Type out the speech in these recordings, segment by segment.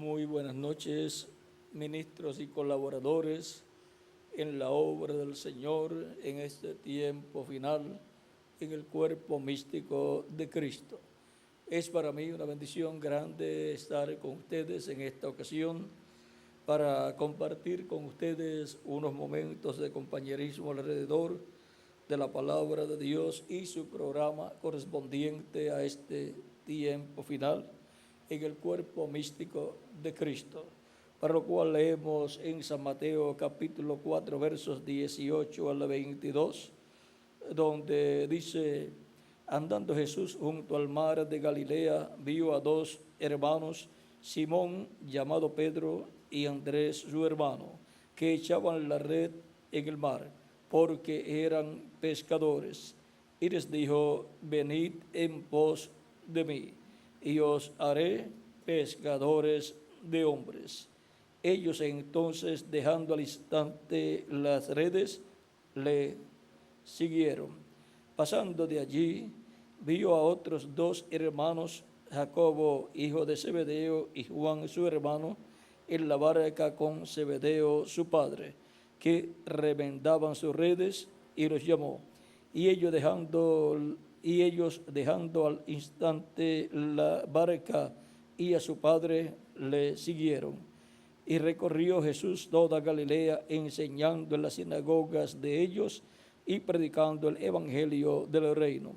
Muy buenas noches, ministros y colaboradores en la obra del Señor en este tiempo final, en el cuerpo místico de Cristo. Es para mí una bendición grande estar con ustedes en esta ocasión para compartir con ustedes unos momentos de compañerismo alrededor de la palabra de Dios y su programa correspondiente a este tiempo final en el cuerpo místico de Cristo, para lo cual leemos en San Mateo capítulo 4 versos 18 al 22, donde dice: andando Jesús junto al mar de Galilea, vio a dos hermanos, Simón llamado Pedro y Andrés su hermano, que echaban la red en el mar, porque eran pescadores. Y les dijo: venid en pos de mí, y os haré pescadores de hombres. Ellos entonces, dejando al instante las redes, le siguieron. Pasando de allí, vio a otros dos hermanos, Jacobo, hijo de Zebedeo, y Juan, su hermano, en la barca con Zebedeo, su padre, que remendaban sus redes, y los llamó. Y ellos dejando al instante la barca y a su padre, le siguieron. Y recorrió Jesús toda Galilea, enseñando en las sinagogas de ellos y predicando el evangelio del reino,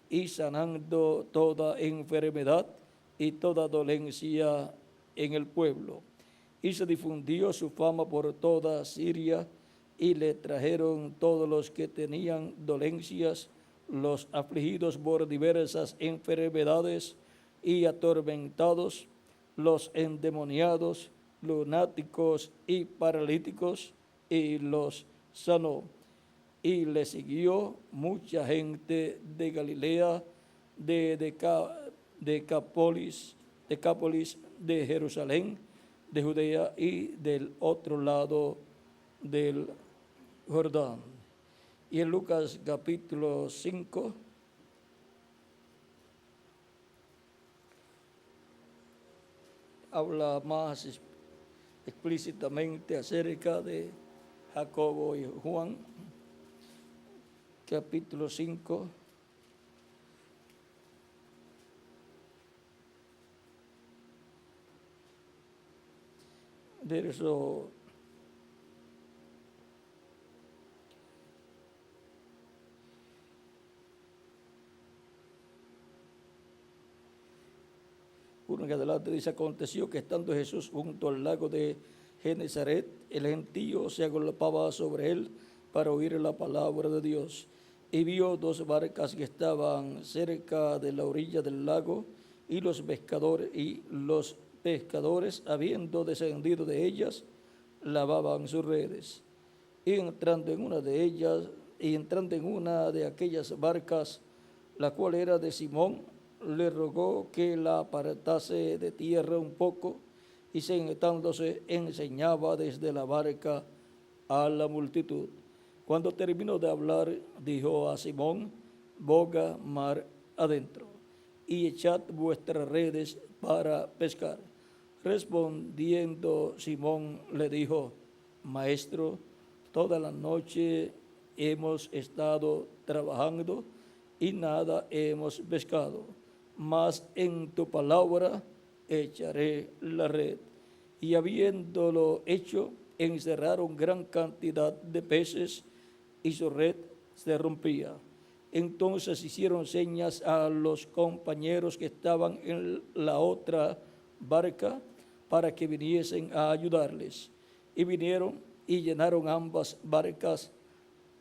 y sanando toda enfermedad y toda dolencia en el pueblo. Y se difundió su fama por toda Siria, y le trajeron todos los que tenían dolencias, los afligidos por diversas enfermedades y atormentados, los endemoniados, lunáticos y paralíticos, y los sanó. Y le siguió mucha gente de Galilea, de Decápolis, de Jerusalén, de Judea y del otro lado del Jordán. Y en Lucas capítulo 5, habla más explícitamente acerca de Jacobo y Juan. Capítulo 5, verso 1 en adelante, dice: aconteció que estando Jesús junto al lago de Genezaret, el gentío se agolpaba sobre él para oír la palabra de Dios. Y vio dos barcas que estaban cerca de la orilla del lago, y los pescadores, habiendo descendido de ellas, lavaban sus redes. Y entrando en una de aquellas barcas, la cual era de Simón, le rogó que la apartase de tierra un poco, y sentándose enseñaba desde la barca a la multitud. Cuando terminó de hablar, dijo a Simón: boga mar adentro, y echad vuestras redes para pescar. Respondiendo Simón le dijo: Maestro, toda la noche hemos estado trabajando y nada hemos pescado, mas en tu palabra echaré la red. Y habiéndolo hecho, encerraron gran cantidad de peces, y su red se rompía. Entonces hicieron señas a los compañeros que estaban en la otra barca para que viniesen a ayudarles. Y vinieron y llenaron ambas barcas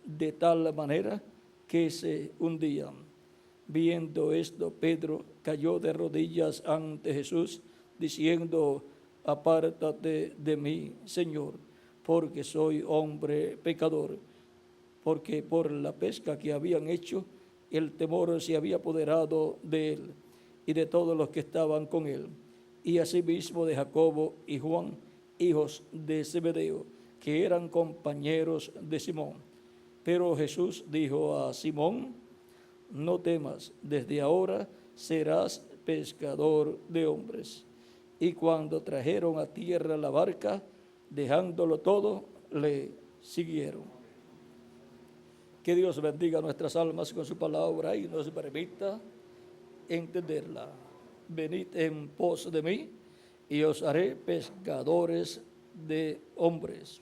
de tal manera que se hundían. Viendo esto, Pedro cayó de rodillas ante Jesús, diciendo: apártate de mí, Señor, porque soy hombre pecador. Porque por la pesca que habían hecho, el temor se había apoderado de él y de todos los que estaban con él, y asimismo de Jacobo y Juan, hijos de Zebedeo, que eran compañeros de Simón. Pero Jesús dijo a Simón: no temas, desde ahora serás pescador de hombres. Y cuando trajeron a tierra la barca, dejándolo todo, le siguieron. Que Dios bendiga nuestras almas con su palabra y nos permita entenderla. Venid en pos de mí y os haré pescadores de hombres.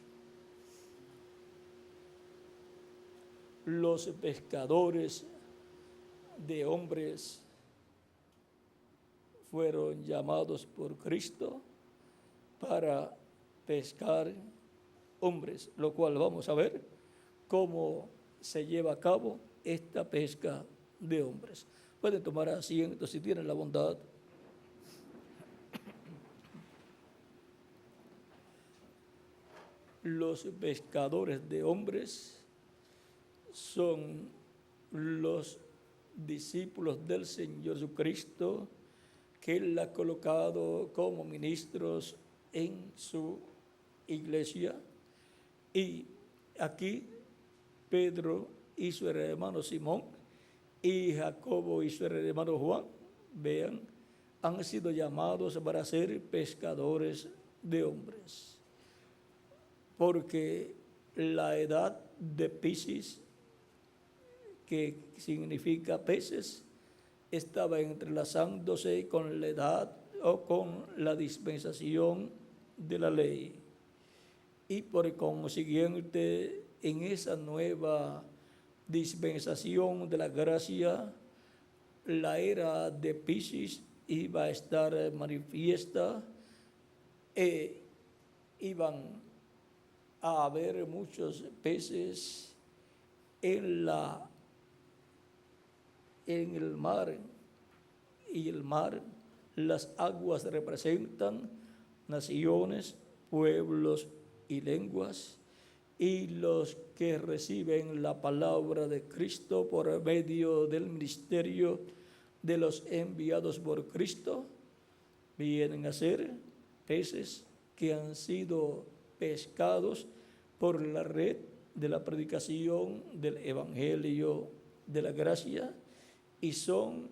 Los pescadores de hombres fueron llamados por Cristo para pescar hombres, lo cual vamos a ver cómo se lleva a cabo esta pesca de hombres. Pueden tomar asiento si tienen la bondad. Los pescadores de hombres son los discípulos del Señor Jesucristo que Él ha colocado como ministros en su iglesia. Y aquí Pedro y su hermano Simón y Jacobo y su hermano Juan, vean, han sido llamados para ser pescadores de hombres. Porque la edad de Piscis, que significa peces, estaba entrelazándose con la edad o con la dispensación de la ley. Y por consiguiente, en esa nueva dispensación de la gracia, la era de Piscis iba a estar manifiesta e iban a haber muchos peces en el mar, y el mar, las aguas representan naciones, pueblos y lenguas, y los que reciben la palabra de Cristo por medio del ministerio de los enviados por Cristo, vienen a ser peces que han sido pescados por la red de la predicación del Evangelio de la gracia y son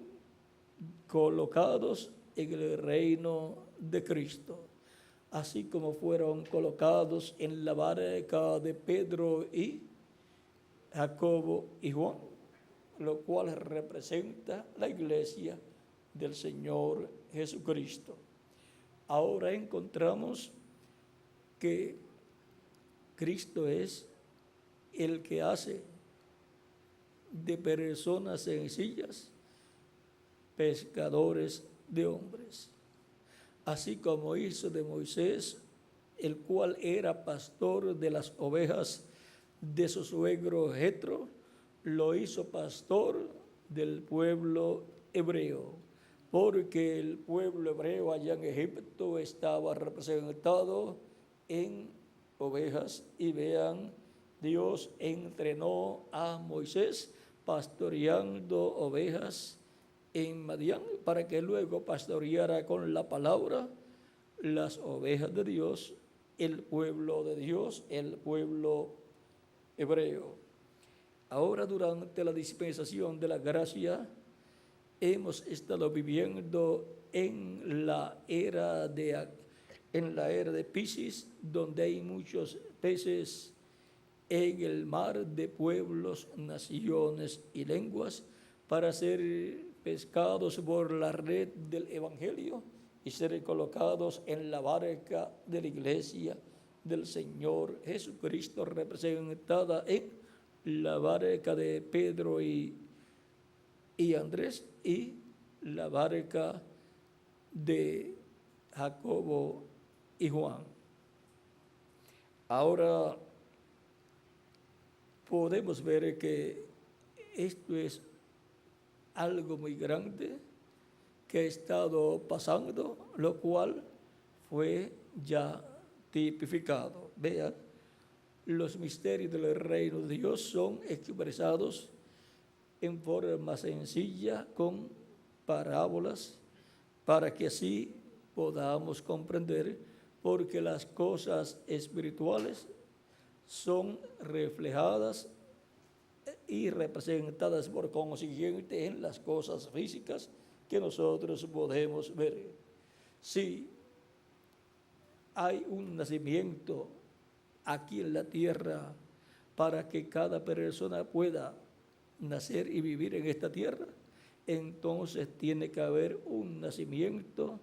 colocados en el reino de Cristo, así como fueron colocados en la barca de Pedro y Jacobo y Juan, lo cual representa la iglesia del Señor Jesucristo. Ahora encontramos que Cristo es el que hace de personas sencillas pescadores de hombres, así como hizo de Moisés, el cual era pastor de las ovejas de su suegro Jetro, lo hizo pastor del pueblo hebreo, porque el pueblo hebreo allá en Egipto estaba representado en ovejas, y vean, Dios entrenó a Moisés pastoreando ovejas en Madián para que luego pastoreara con la palabra las ovejas de Dios, el pueblo de Dios, el pueblo hebreo. Ahora, durante la dispensación de la gracia, hemos estado viviendo en la era de Piscis, donde hay muchos peces en el mar de pueblos, naciones y lenguas, para ser pescados por la red del Evangelio y ser colocados en la barca de la iglesia del Señor Jesucristo, representada en la barca de Pedro y Andrés y la barca de Jacobo y Juan. Ahora podemos ver que esto es algo muy grande que ha estado pasando, lo cual fue ya tipificado. Vean, los misterios del reino de Dios son expresados en forma sencilla con parábolas, para que así podamos comprender, porque las cosas espirituales son reflejadas y representadas por consiguiente en las cosas físicas que nosotros podemos ver. Si hay un nacimiento aquí en la tierra para que cada persona pueda nacer y vivir en esta tierra, entonces tiene que haber un nacimiento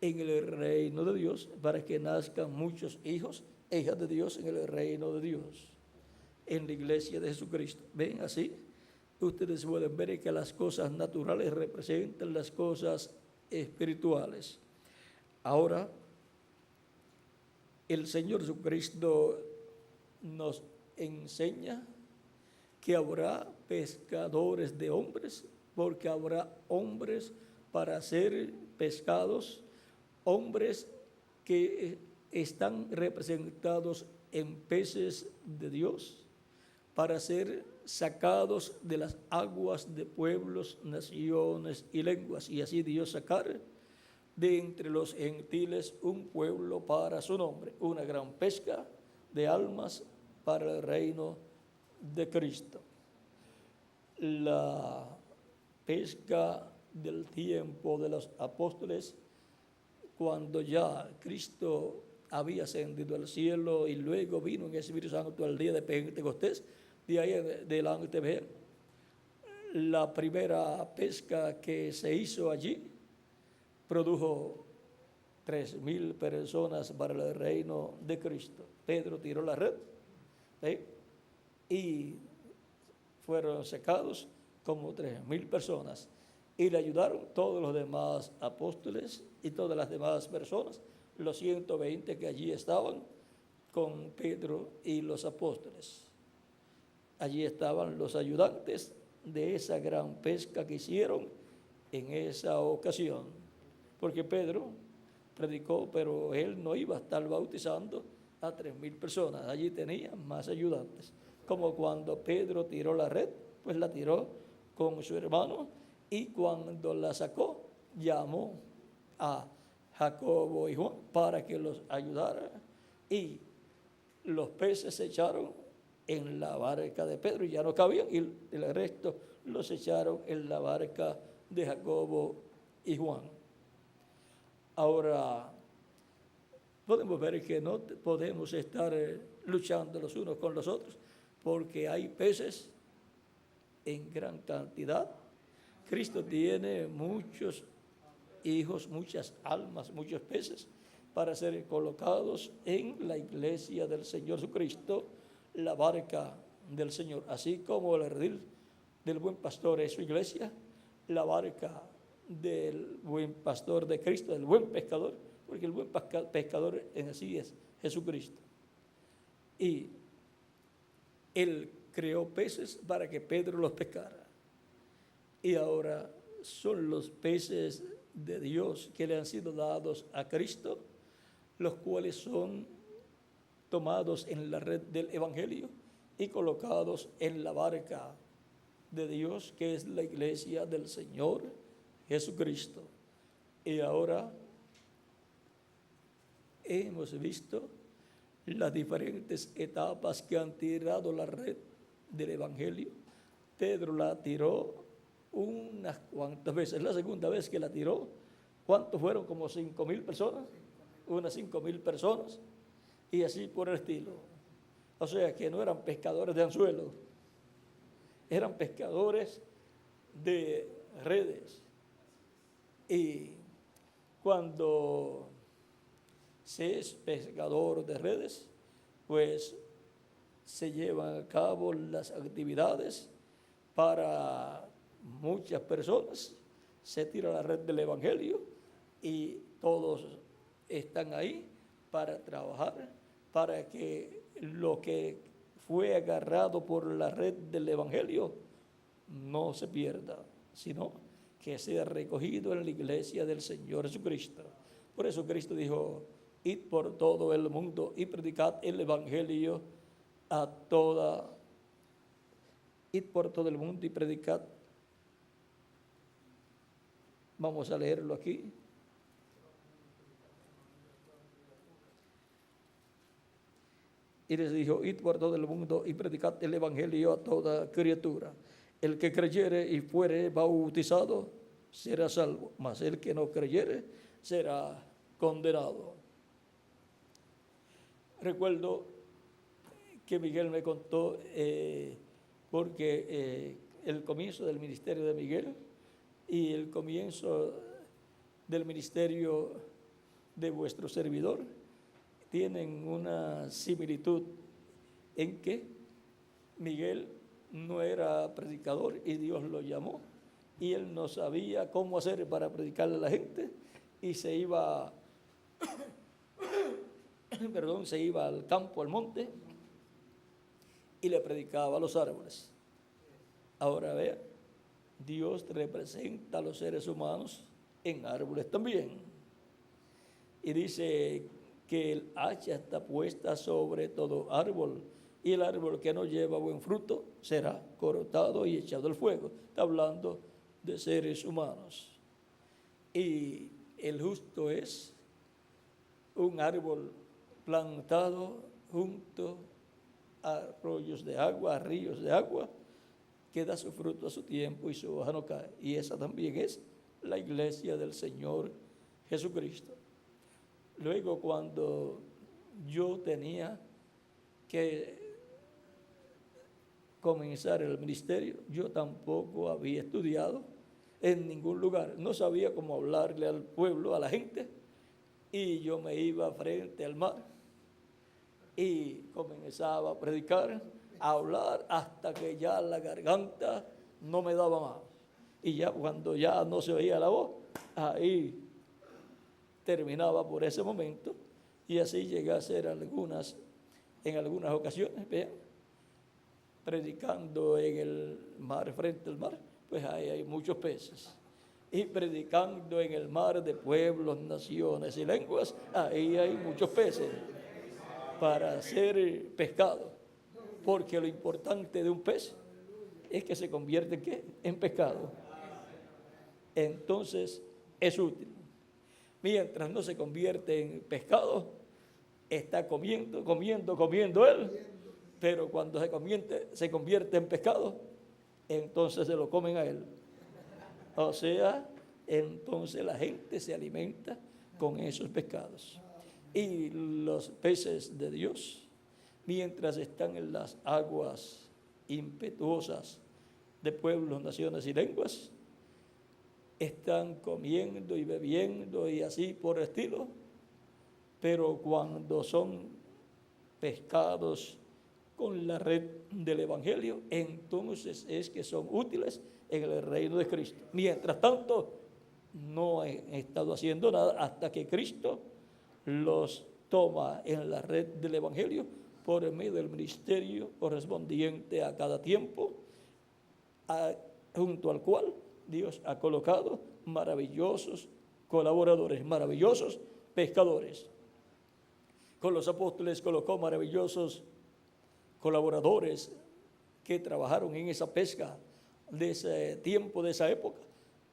en el reino de Dios para que nazcan muchos hijos e hijas de Dios en el reino de Dios, en la iglesia de Jesucristo. ¿Ven así? Ustedes pueden ver que las cosas naturales representan las cosas espirituales. Ahora, el Señor Jesucristo nos enseña que habrá pescadores de hombres, porque habrá hombres para ser pescados, hombres que están representados en peces de Dios, para ser sacados de las aguas de pueblos, naciones y lenguas, y así Dios sacar de entre los gentiles un pueblo para su nombre, una gran pesca de almas para el reino de Cristo. La pesca del tiempo de los apóstoles, cuando ya Cristo había ascendido al cielo y luego vino en el Espíritu Santo al día de Pentecostés, de ahí adelante ven la primera pesca que se hizo allí produjo 3,000 personas para el reino de Cristo. Pedro tiró la red y fueron sacados como 3,000 personas y le ayudaron todos los demás apóstoles y todas las demás personas, los 120 que allí estaban con Pedro y los apóstoles. Allí estaban los ayudantes de esa gran pesca que hicieron en esa ocasión, porque Pedro predicó, pero él no iba a estar bautizando a 3,000 personas. Allí tenía más ayudantes, como cuando Pedro tiró la red, pues la tiró con su hermano, y cuando la sacó llamó a Jacobo y Juan para que los ayudara, y los peces se echaron en la barca de Pedro y ya no cabían, y el resto los echaron en la barca de Jacobo y Juan. Ahora, podemos ver que no podemos estar luchando los unos con los otros, porque hay peces en gran cantidad. Cristo tiene muchos hijos, muchas almas, muchos peces para ser colocados en la iglesia del Señor Jesucristo, la barca del Señor, así como el redil del buen pastor es su iglesia, la barca del buen pastor de Cristo, del buen pescador, porque el buen pescador en sí es Jesucristo. Y él creó peces para que Pedro los pescara. Y ahora son los peces de Dios que le han sido dados a Cristo, los cuales son tomados en la red del Evangelio y colocados en la barca de Dios, que es la iglesia del Señor Jesucristo. Y ahora hemos visto las diferentes etapas que han tirado la red del Evangelio. Pedro la tiró unas cuantas veces, la segunda vez que la tiró, ¿cuántos fueron? Como 5,000 personas, unas 5,000 personas, y así por el estilo. O sea que no eran pescadores de anzuelos, eran pescadores de redes. Y cuando se es pescador de redes, pues se llevan a cabo las actividades para muchas personas, se tira la red del Evangelio y todos están ahí para trabajar, para que lo que fue agarrado por la red del Evangelio no se pierda, sino que sea recogido en la iglesia del Señor Jesucristo. Por eso Cristo dijo: id por todo el mundo y predicad el Evangelio id por todo el mundo y predicad. Vamos a leerlo aquí. Y les dijo: id por todo el mundo y predicad el Evangelio a toda criatura. El que creyere y fuere bautizado será salvo, mas el que no creyere será condenado. Recuerdo que Miguel me contó, porque el comienzo del ministerio de Miguel y el comienzo del ministerio de vuestro servidor tienen una similitud en que Miguel no era predicador y Dios lo llamó y él no sabía cómo hacer para predicarle a la gente y se iba se iba al campo, al monte y le predicaba a los árboles. Ahora vea, Dios representa a los seres humanos en árboles también. Y dice que el hacha está puesta sobre todo árbol, y el árbol que no lleva buen fruto será cortado y echado al fuego. Está hablando de seres humanos. Y el justo es un árbol plantado junto a arroyos de agua, a ríos de agua, que da su fruto a su tiempo y su hoja no cae. Y esa también es la iglesia del Señor Jesucristo. Luego, cuando yo tenía que comenzar el ministerio, yo tampoco había estudiado en ningún lugar. No sabía cómo hablarle al pueblo, a la gente, y yo me iba frente al mar y comenzaba a predicar, a hablar, hasta que ya la garganta no me daba más. Y ya cuando ya no se oía la voz, ahí terminaba por ese momento, y así llegué a hacer en algunas ocasiones, vean, predicando en el mar, frente al mar, pues ahí hay muchos peces. Y predicando en el mar de pueblos, naciones y lenguas, ahí hay muchos peces para ser pescado. Porque lo importante de un pez es que se convierte ¿en qué? En pescado. Entonces es útil. Mientras no se convierte en pescado, está comiendo él, pero cuando se convierte en pescado, entonces se lo comen a él. O sea, entonces la gente se alimenta con esos pescados. Y los peces de Dios, mientras están en las aguas impetuosas de pueblos, naciones y lenguas, están comiendo y bebiendo y así por el estilo, pero cuando son pescados con la red del Evangelio, entonces es que son útiles en el reino de Cristo. Mientras tanto, no han estado haciendo nada hasta que Cristo los toma en la red del Evangelio por medio del ministerio correspondiente a cada tiempo, junto al cual Dios ha colocado maravillosos colaboradores, maravillosos pescadores. Con los apóstoles colocó maravillosos colaboradores que trabajaron en esa pesca de ese tiempo, de esa época.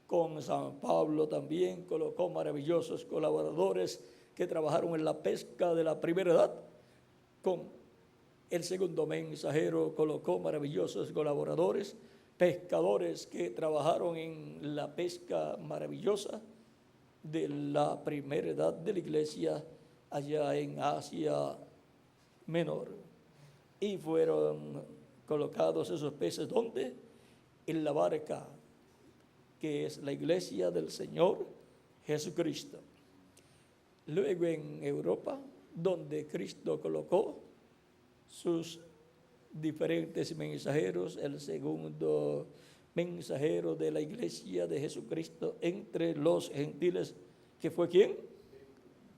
Con San Pablo también colocó maravillosos colaboradores que trabajaron en la pesca de la primera edad. Con el segundo mensajero colocó maravillosos colaboradores, pescadores que trabajaron en la pesca maravillosa de la primera edad de la iglesia allá en Asia Menor. Y fueron colocados esos peces, ¿dónde? En la barca, que es la iglesia del Señor Jesucristo. Luego en Europa, donde Cristo colocó sus diferentes mensajeros, el segundo mensajero de la iglesia de Jesucristo entre los gentiles, que fue ¿quién?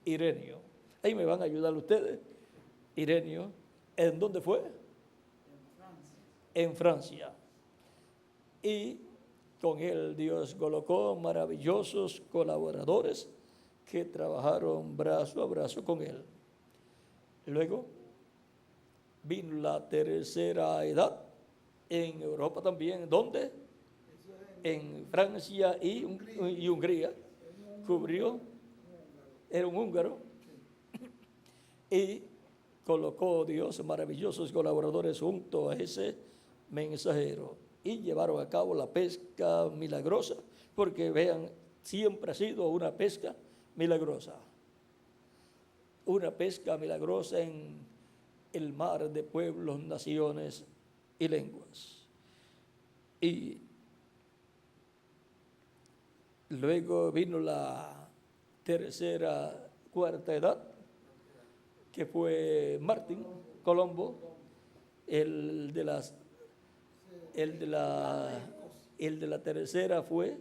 Ireneo. Ahí me van a ayudar ustedes. Ireneo, ¿en dónde fue? En Francia. Y con él Dios colocó maravillosos colaboradores que trabajaron brazo a brazo con él. Luego vino la tercera edad en Europa también. ¿Dónde? En Francia y Hungría. Cubrió, era un húngaro. Y colocó Dios maravillosos colaboradores junto a ese mensajero. Y llevaron a cabo la pesca milagrosa, porque vean, siempre ha sido una pesca milagrosa. una pesca milagrosa en el mar de pueblos, naciones y lenguas. Y luego vino la tercera, cuarta edad, que fue Martín Colombo, el de la tercera fue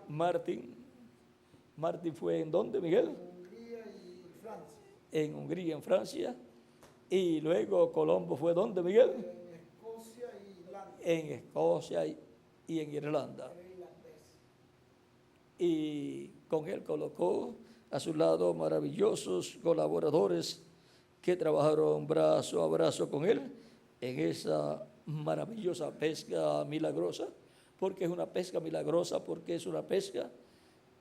Martín. Martín fue ¿en dónde, Miguel? En Hungría, en Francia. Y luego Colombo fue ¿dónde, Miguel? En Escocia y en Irlanda. Y con él colocó a su lado maravillosos colaboradores que trabajaron brazo a brazo con él en esa maravillosa pesca milagrosa, porque es una pesca milagrosa, porque es una pesca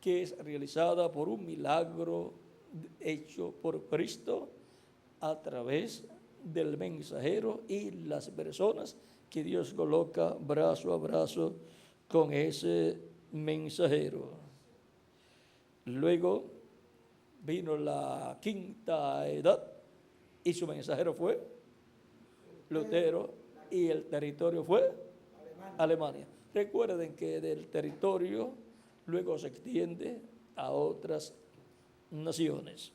que es realizada por un milagro hecho por Cristo a través del mensajero y las personas que Dios coloca brazo a brazo con ese mensajero. Luego vino la quinta edad y su mensajero fue Lutero y el territorio fue Alemania. Recuerden que del territorio luego se extiende a otras naciones.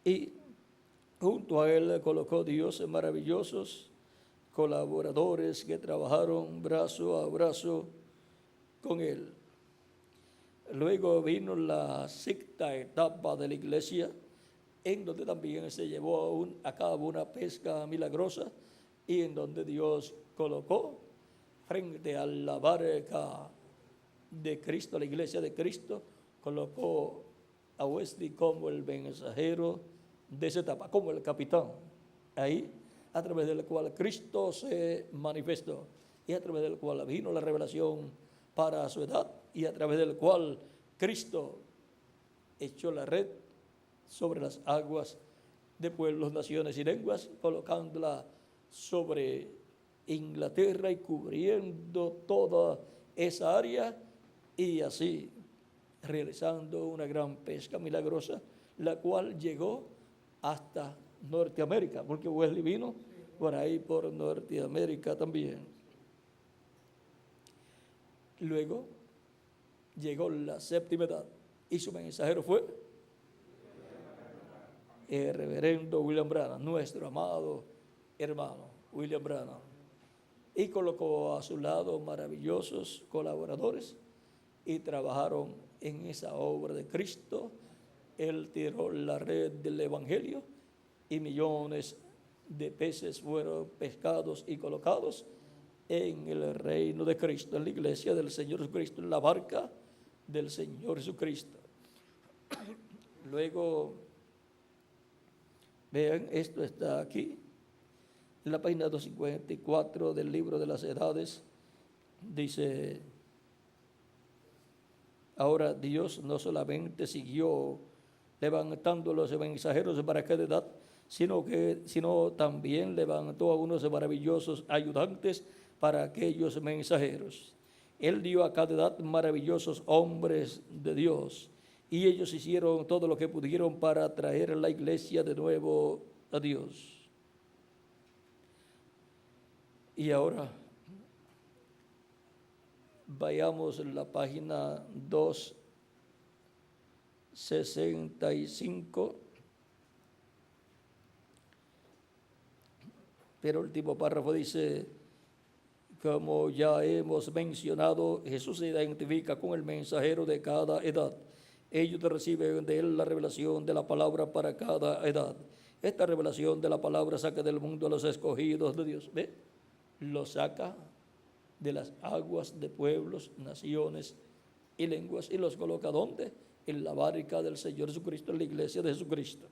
Y junto a él colocó Dios maravillosos colaboradores que trabajaron brazo a brazo con él. Luego vino la sexta etapa de la iglesia, en donde también se llevó a cabo una pesca milagrosa y en donde Dios colocó frente a la barca de Cristo, la iglesia de Cristo, colocó a Wesley como el mensajero de esa etapa, como el capitán, ahí, a través del cual Cristo se manifestó y a través del cual vino la revelación para su edad y a través del cual Cristo echó la red sobre las aguas de pueblos, naciones y lenguas, colocándola sobre Inglaterra y cubriendo toda esa área y así realizando una gran pesca milagrosa, la cual llegó hasta Norteamérica, porque Wesley vino por ahí por Norteamérica también. Luego llegó la séptima edad y su mensajero fue el reverendo William Branham, nuestro amado hermano William Branham, y colocó a su lado maravillosos colaboradores y trabajaron en esa obra de Cristo. Él tiró la red del evangelio y millones de peces fueron pescados y colocados en el reino de Cristo, en la iglesia del Señor Jesucristo, en la barca del Señor Jesucristo. Luego, vean, esto está aquí, en la página 254 del libro de las edades, dice: ahora Dios no solamente siguió levantando los mensajeros para cada edad, sino también levantó a unos maravillosos ayudantes para aquellos mensajeros. Él dio a cada edad maravillosos hombres de Dios, y ellos hicieron todo lo que pudieron para traer a la iglesia de nuevo a Dios. Y ahora vayamos a la página 265, pero el último párrafo dice: como ya hemos mencionado, Jesús se identifica con el mensajero de cada edad. Ellos reciben de él la revelación de la palabra para cada edad. Esta revelación de la palabra saca del mundo a los escogidos de Dios. ¿Ve? Los saca de las aguas de pueblos, naciones y lenguas y los coloca ¿dónde? En la barca del Señor Jesucristo, en la iglesia de Jesucristo.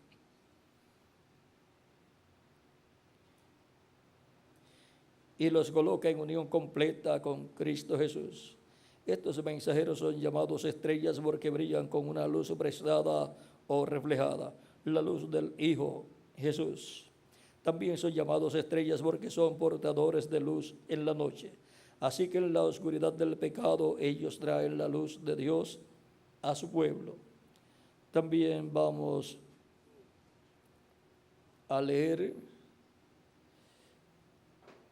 Y los coloca en unión completa con Cristo Jesús. Estos mensajeros son llamados estrellas porque brillan con una luz prestada o reflejada, la luz del Hijo Jesús. También son llamados estrellas porque son portadores de luz en la noche. Así que en la oscuridad del pecado ellos traen la luz de Dios a su pueblo. También vamos a leer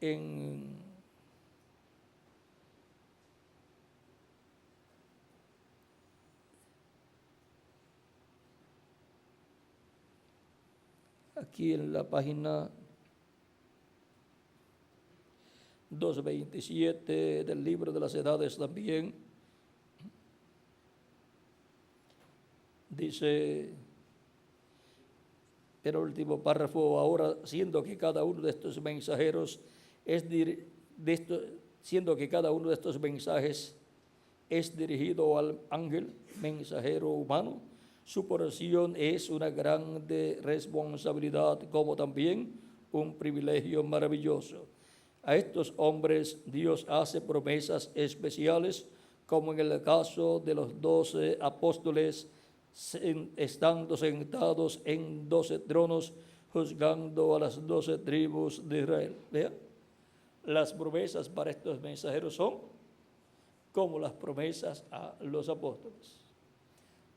en aquí en la página 227 del libro de las edades también, dice el último párrafo: ahora, siendo que cada uno de estos mensajeros siendo que cada uno de estos mensajes es dirigido al ángel mensajero humano, su porción es una grande responsabilidad, como también un privilegio maravilloso. A estos hombres Dios hace promesas especiales, como en el caso de los 12 apóstoles, estando sentados en 12 tronos, juzgando a las 12 tribus de Israel. Vean, las promesas para estos mensajeros son como las promesas a los apóstoles.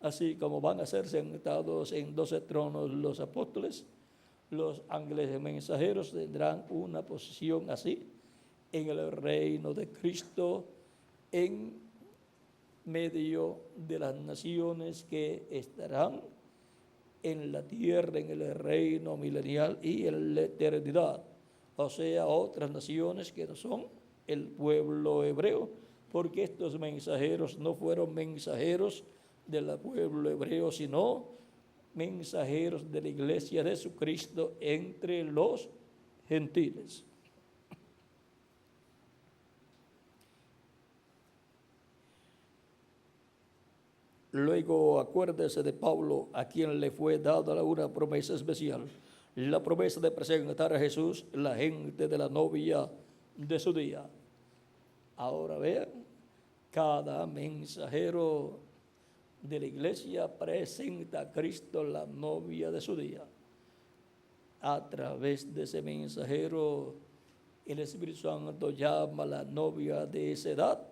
Así como van a ser sentados en 12 tronos los apóstoles, los ángeles mensajeros tendrán una posición así en el reino de Cristo, en medio de las naciones que estarán en la tierra, en el reino milenial y en la eternidad. O sea, otras naciones que no son el pueblo hebreo, porque estos mensajeros no fueron mensajeros del pueblo hebreo, sino mensajeros de la iglesia de Jesucristo entre los gentiles. Luego acuérdese de Pablo, a quien le fue dada una promesa especial, la promesa de presentar a Jesús, la gente de la novia de su día. Ahora vean, cada mensajero de la iglesia presenta a Cristo, la novia de su día. A través de ese mensajero, el Espíritu Santo llama a la novia de esa edad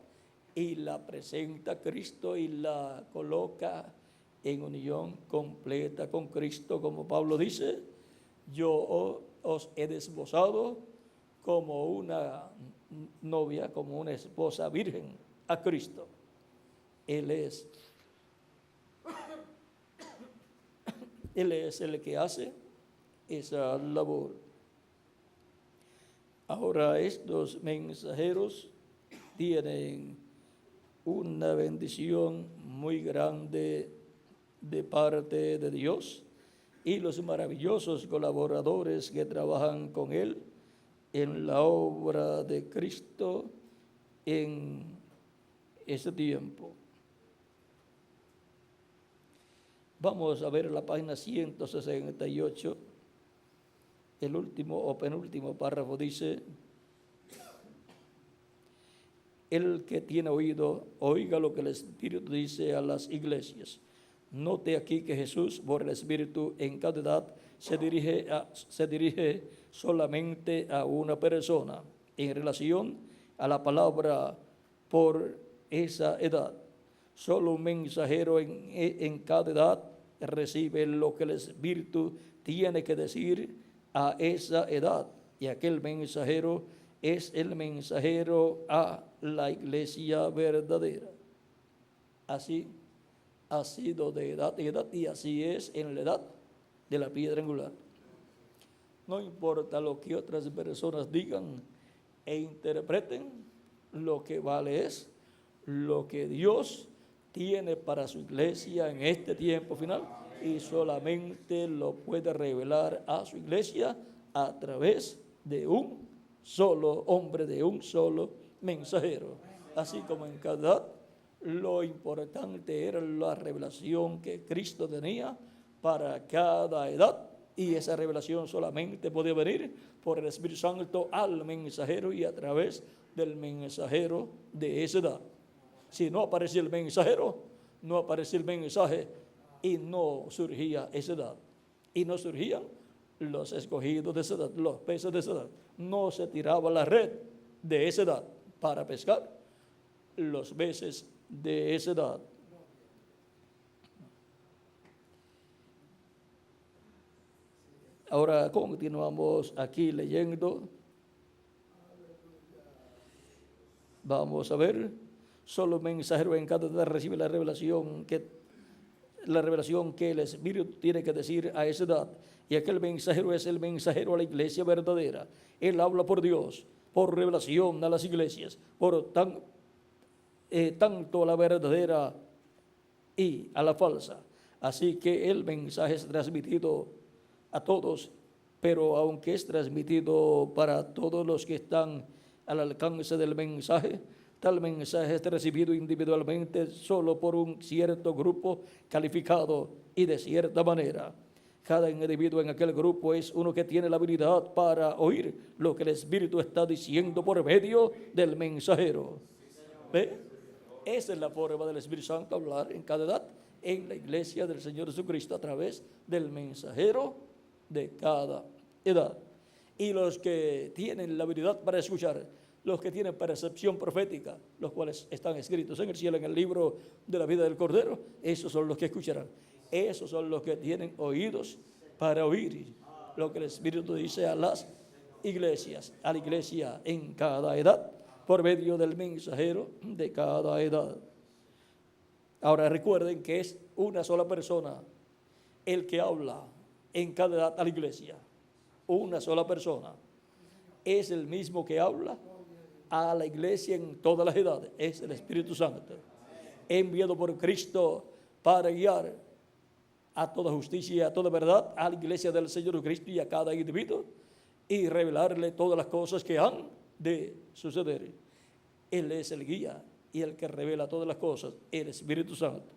y la presenta a Cristo y la coloca en unión completa con Cristo, como Pablo dice: yo os he desposado como una novia, como una esposa virgen a Cristo. Él es el que hace esa labor. Ahora estos mensajeros tienen una bendición muy grande de parte de Dios y los maravillosos colaboradores que trabajan con Él en la obra de Cristo en ese tiempo. Vamos a ver la página 168, el último o penúltimo párrafo dice: el que tiene oído, oiga lo que el Espíritu dice a las iglesias. Note aquí que Jesús, por el Espíritu, en cada edad se dirige solamente a una persona en relación a la palabra por esa edad. Solo un mensajero en cada edad recibe lo que el Espíritu tiene que decir a esa edad, y aquel mensajero es el mensajero a la iglesia verdadera. Así ha sido de edad en edad, y así es en la edad de la piedra angular. No importa lo que otras personas digan e interpreten, lo que vale es lo que Dios tiene para su iglesia en este tiempo final, y solamente lo puede revelar a su iglesia a través de un solo hombre, de un solo mensajero. Así como en cada edad, lo importante era la revelación que Cristo tenía para cada edad, y esa revelación solamente podía venir por el Espíritu Santo al mensajero y a través del mensajero de esa edad. Si no aparecía el mensajero, no aparecía el mensaje y no surgía esa edad. Y no surgían los escogidos de esa edad, los peces de esa edad. No se tiraba la red de esa edad para pescar los peces de esa edad. Ahora continuamos aquí leyendo. Vamos a ver. Solo mensajero en cada edad recibe la revelación que el Espíritu tiene que decir a esa edad. Y aquel mensajero es el mensajero a la iglesia verdadera. Él habla por Dios, por revelación a las iglesias, tanto a la verdadera y a la falsa. Así que el mensaje es transmitido a todos, pero aunque es transmitido para todos los que están al alcance del mensaje, tal mensaje es recibido individualmente solo por un cierto grupo calificado y de cierta manera. Cada individuo en aquel grupo es uno que tiene la habilidad para oír lo que el Espíritu está diciendo por medio del mensajero. ¿Ve? Esa es la forma del Espíritu Santo hablar en cada edad en la iglesia del Señor Jesucristo a través del mensajero de cada edad. Y los que tienen la habilidad para escuchar, los que tienen percepción profética, los cuales están escritos en el cielo en el libro de la vida del Cordero, esos son los que escucharán. Esos son los que tienen oídos para oír lo que el Espíritu dice a las iglesias, a la iglesia en cada edad, por medio del mensajero de cada edad. Ahora recuerden que es una sola persona el que habla en cada edad a la iglesia. Una sola persona. Es el mismo que habla a la iglesia en todas las edades. Es el Espíritu Santo, enviado por Cristo para guiar a toda justicia y a toda verdad a la iglesia del Señor Cristo y a cada individuo y revelarle todas las cosas que han de suceder. Él es el guía y el que revela todas las cosas, el Espíritu Santo.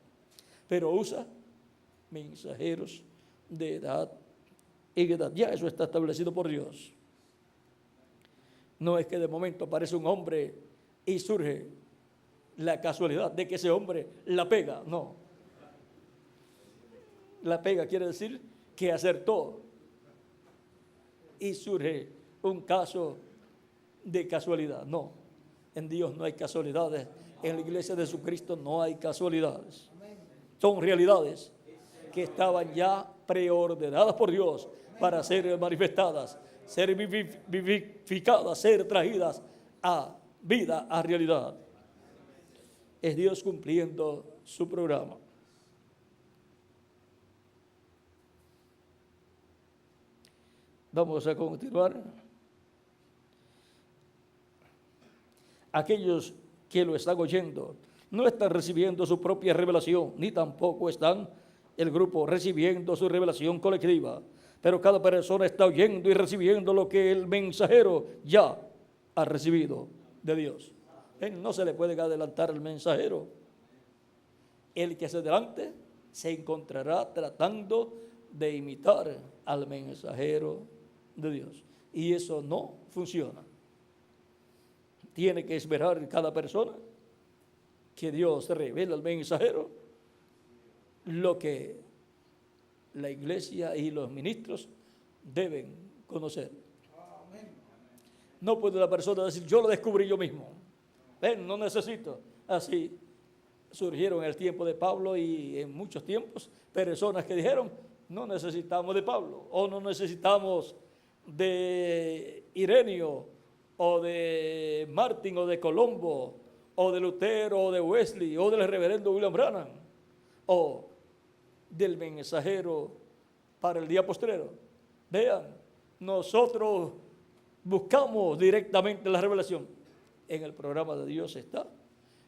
Pero usa mensajeros de edad en edad. Ya eso está establecido por Dios. No es que de momento aparece un hombre y surge la casualidad de que ese hombre la pega. No. La pega quiere decir que acertó y surge un caso de casualidad. No, en Dios no hay casualidades. En la iglesia de Jesucristo no hay casualidades. Son realidades que estaban ya preordenadas por Dios para ser manifestadas, ser vivificadas, ser traídas a vida, a realidad. Es Dios cumpliendo su programa. Vamos a continuar. Aquellos que lo están oyendo no están recibiendo su propia revelación, ni tampoco están el grupo recibiendo su revelación colectiva. Pero cada persona está oyendo y recibiendo lo que el mensajero ya ha recibido de Dios. No se le puede adelantar al mensajero. El que se adelante se encontrará tratando de imitar al mensajero de Dios. Y eso no funciona. Tiene que esperar cada persona que Dios revele al mensajero lo que la iglesia y los ministros deben conocer. No puede la persona decir, yo lo descubrí yo mismo. No necesito. Así surgieron en el tiempo de Pablo y en muchos tiempos personas que dijeron, no necesitamos de Pablo, o no necesitamos de Ireneo, o de Martín, o de Colombo, o de Lutero, o de Wesley, o del reverendo William Branham, o del mensajero para el día postrero. Vean, nosotros buscamos directamente la revelación. En el programa de Dios está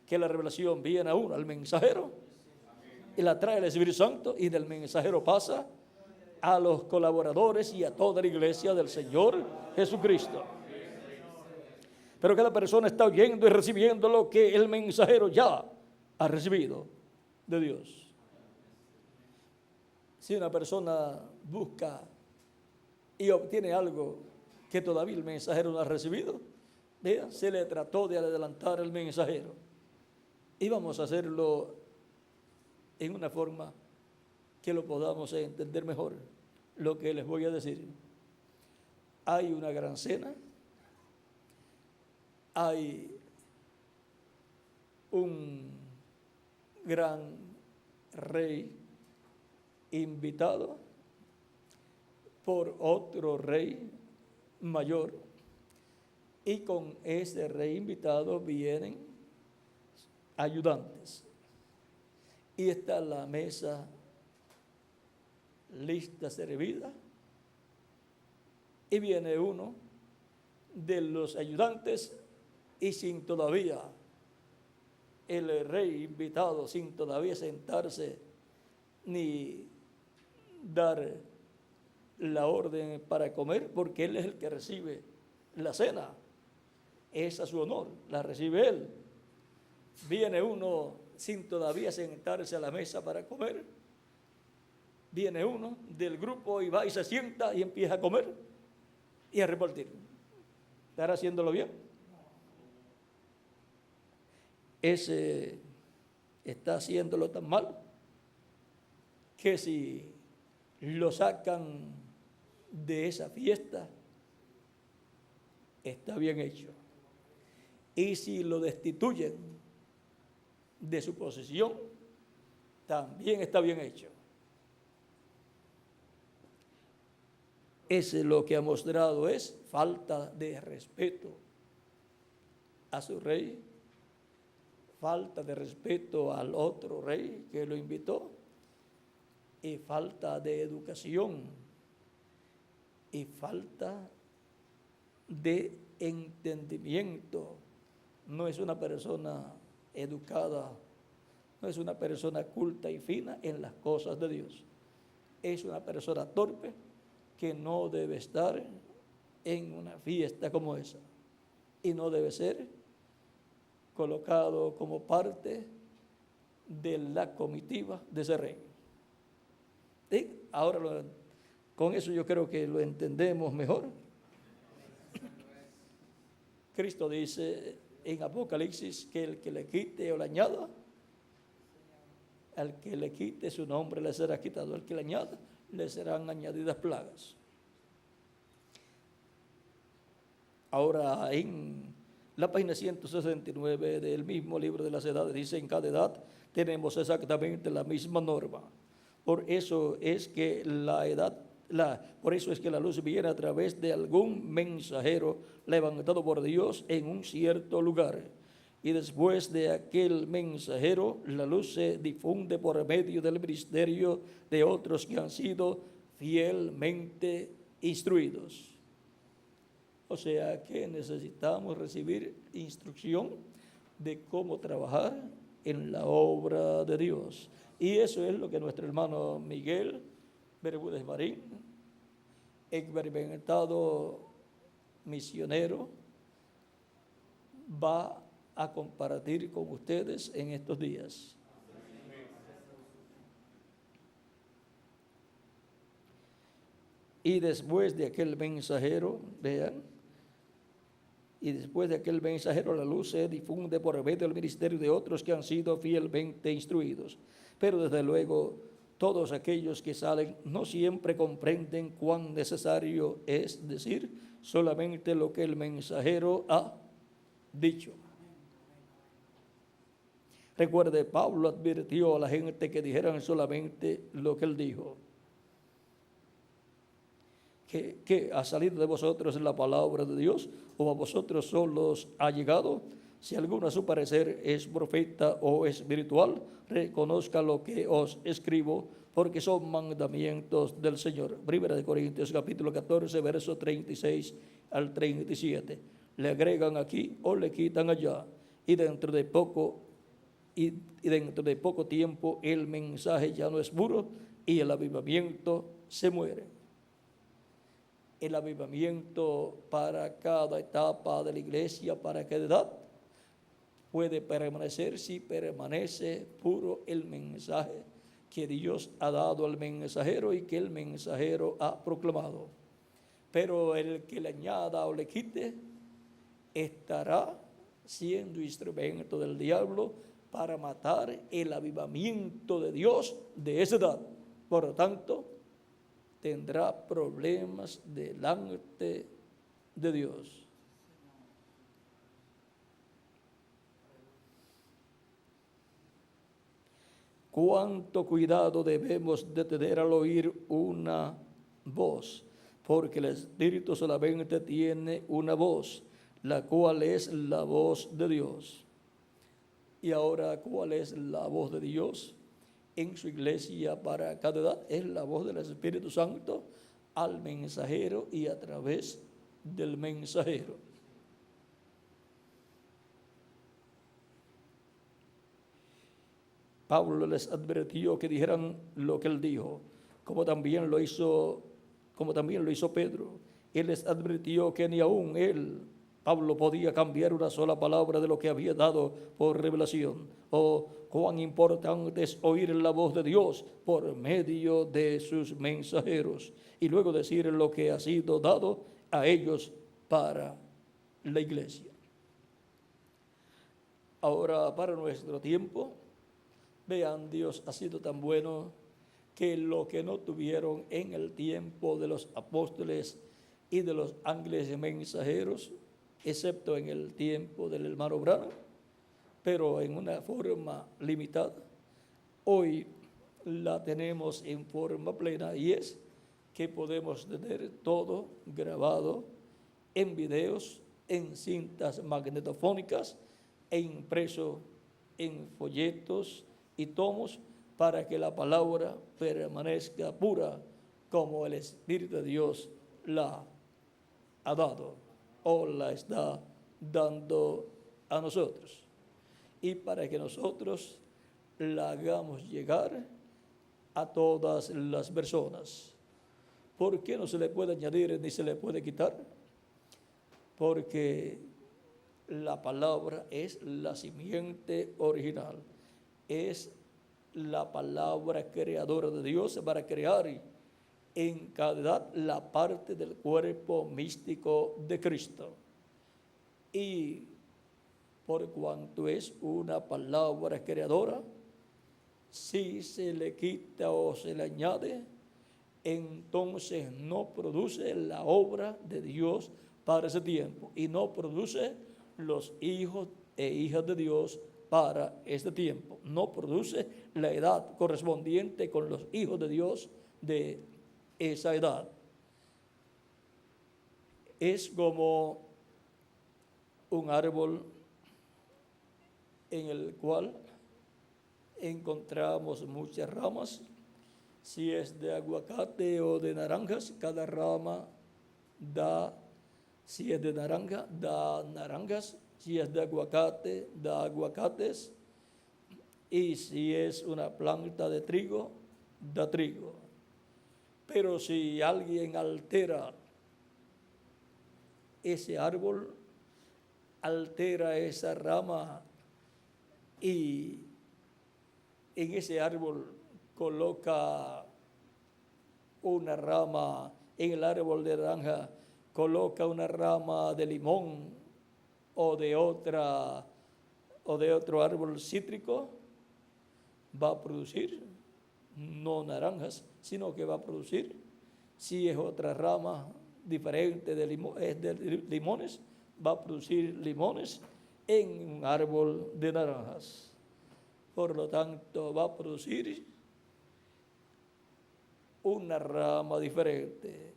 que la revelación viene a uno, al mensajero, y la trae el Espíritu Santo, y del mensajero pasa a los colaboradores y a toda la iglesia del Señor Jesucristo. Pero cada persona está oyendo y recibiendo lo que el mensajero ya ha recibido de Dios. Si una persona busca y obtiene algo que todavía el mensajero no ha recibido, se le trató de adelantar al mensajero. Y vamos a hacerlo en una forma que lo podamos entender mejor. Lo que les voy a decir. Hay una gran cena, hay un gran rey invitado, por otro rey mayor. Y con ese rey invitado vienen ayudantes. Y está la mesa lista, servida. Y viene uno de los ayudantes y sin todavía el rey invitado, sin todavía sentarse ni dar la orden para comer, porque él es el que recibe la cena. Es a su honor, la recibe él. Viene uno sin todavía sentarse a la mesa para comer. Viene uno del grupo y va y se sienta y empieza a comer y a repartir. ¿Estará haciéndolo bien? Ese está haciéndolo tan mal que si lo sacan de esa fiesta, está bien hecho. Y si lo destituyen de su posición, también está bien hecho. Ese lo que ha mostrado es falta de respeto a su rey, falta de respeto al otro rey que lo invitó, y falta de educación y falta de entendimiento. No es una persona educada, no es una persona culta y fina en las cosas de Dios. Es una persona torpe que no debe estar en una fiesta como esa y no debe ser colocado como parte de la comitiva de ese rey. ¿Sí? Ahora con eso yo creo que lo entendemos mejor. Cristo dice en Apocalipsis que el que le quite o le añada, al que le quite su nombre le será quitado, al que le añada le serán añadidas plagas. Ahora en la página 169 del mismo libro de las edades dice: en cada edad tenemos exactamente la misma norma. Por eso es que por eso es que la luz viene a través de algún mensajero levantado por Dios en un cierto lugar. Y después de aquel mensajero, la luz se difunde por medio del ministerio de otros que han sido fielmente instruidos. O sea que necesitamos recibir instrucción de cómo trabajar en la obra de Dios. Y eso es lo que nuestro hermano Miguel Bermúdez Marín, experimentado misionero, va a compartir con ustedes en estos días. Y después de aquel mensajero, vean, y después de aquel mensajero la luz se difunde por medio del ministerio de otros que han sido fielmente instruidos. Pero desde luego todos aquellos que salen no siempre comprenden cuán necesario es decir solamente lo que el mensajero ha dicho. Recuerde, Pablo advirtió a la gente que dijeran solamente lo que él dijo. Que ha salido de vosotros la palabra de Dios, o a vosotros solos ha llegado. Si alguno a su parecer es profeta o espiritual, reconozca lo que os escribo, porque son mandamientos del Señor. Primera de Corintios capítulo 14, verso 36 al 37. Le agregan aquí o le quitan allá, y dentro de poco tiempo el mensaje ya no es puro y el avivamiento se muere. El avivamiento para cada etapa de la iglesia, para cada edad, puede permanecer si permanece puro el mensaje que Dios ha dado al mensajero y que el mensajero ha proclamado. Pero el que le añada o le quite estará siendo instrumento del diablo para matar el avivamiento de Dios de esa edad. Por lo tanto, tendrá problemas delante de Dios. Cuánto cuidado debemos de tener al oír una voz. porque el Espíritu solamente tiene una voz, la cual es la voz de Dios. Y ahora, ¿cuál es la voz de Dios en su iglesia para cada edad? Es la voz del Espíritu Santo al mensajero y a través del mensajero. Pablo les advirtió que dijeran lo que él dijo, como también lo hizo Pedro. Él les advirtió que ni aún Pablo, podía cambiar una sola palabra de lo que había dado por revelación. Cuán importante es oír la voz de Dios por medio de sus mensajeros y luego decir lo que ha sido dado a ellos para la iglesia. Ahora, para nuestro tiempo, vean, Dios ha sido tan bueno que lo que no tuvieron en el tiempo de los apóstoles y de los ángeles mensajeros, excepto en el tiempo del hermano Branham, pero en una forma limitada, hoy la tenemos en forma plena, y es que podemos tener todo grabado en videos, en cintas magnetofónicas e impreso en folletos y tomos, para que la palabra permanezca pura como el Espíritu de Dios la ha dado o la está dando a nosotros, y para que nosotros la hagamos llegar a todas las personas. ¿Por qué no se le puede añadir ni se le puede quitar? Porque la palabra es la simiente original, es la palabra creadora de Dios para crear en cada edad la parte del cuerpo místico de Cristo. Y por cuanto es una palabra creadora, si se le quita o se le añade, entonces no produce la obra de Dios para ese tiempo, y no produce los hijos e hijas de Dios para este tiempo. No produce la edad correspondiente con los hijos de Dios de esa edad. Es como un árbol en el cual encontramos muchas ramas. Si es de aguacate o de naranjas, cada rama da, si es de naranja, da naranjas. Si es de aguacate, da aguacates. Y si es una planta de trigo, da trigo. Pero si alguien altera ese árbol, altera esa rama, y en ese árbol coloca una rama, en el árbol de naranja coloca una rama de limón o de otro árbol cítrico, va a producir no naranjas, sino que va a producir, si es otra rama diferente de limones, va a producir limones en un árbol de naranjas. Por lo tanto, va a producir una rama diferente,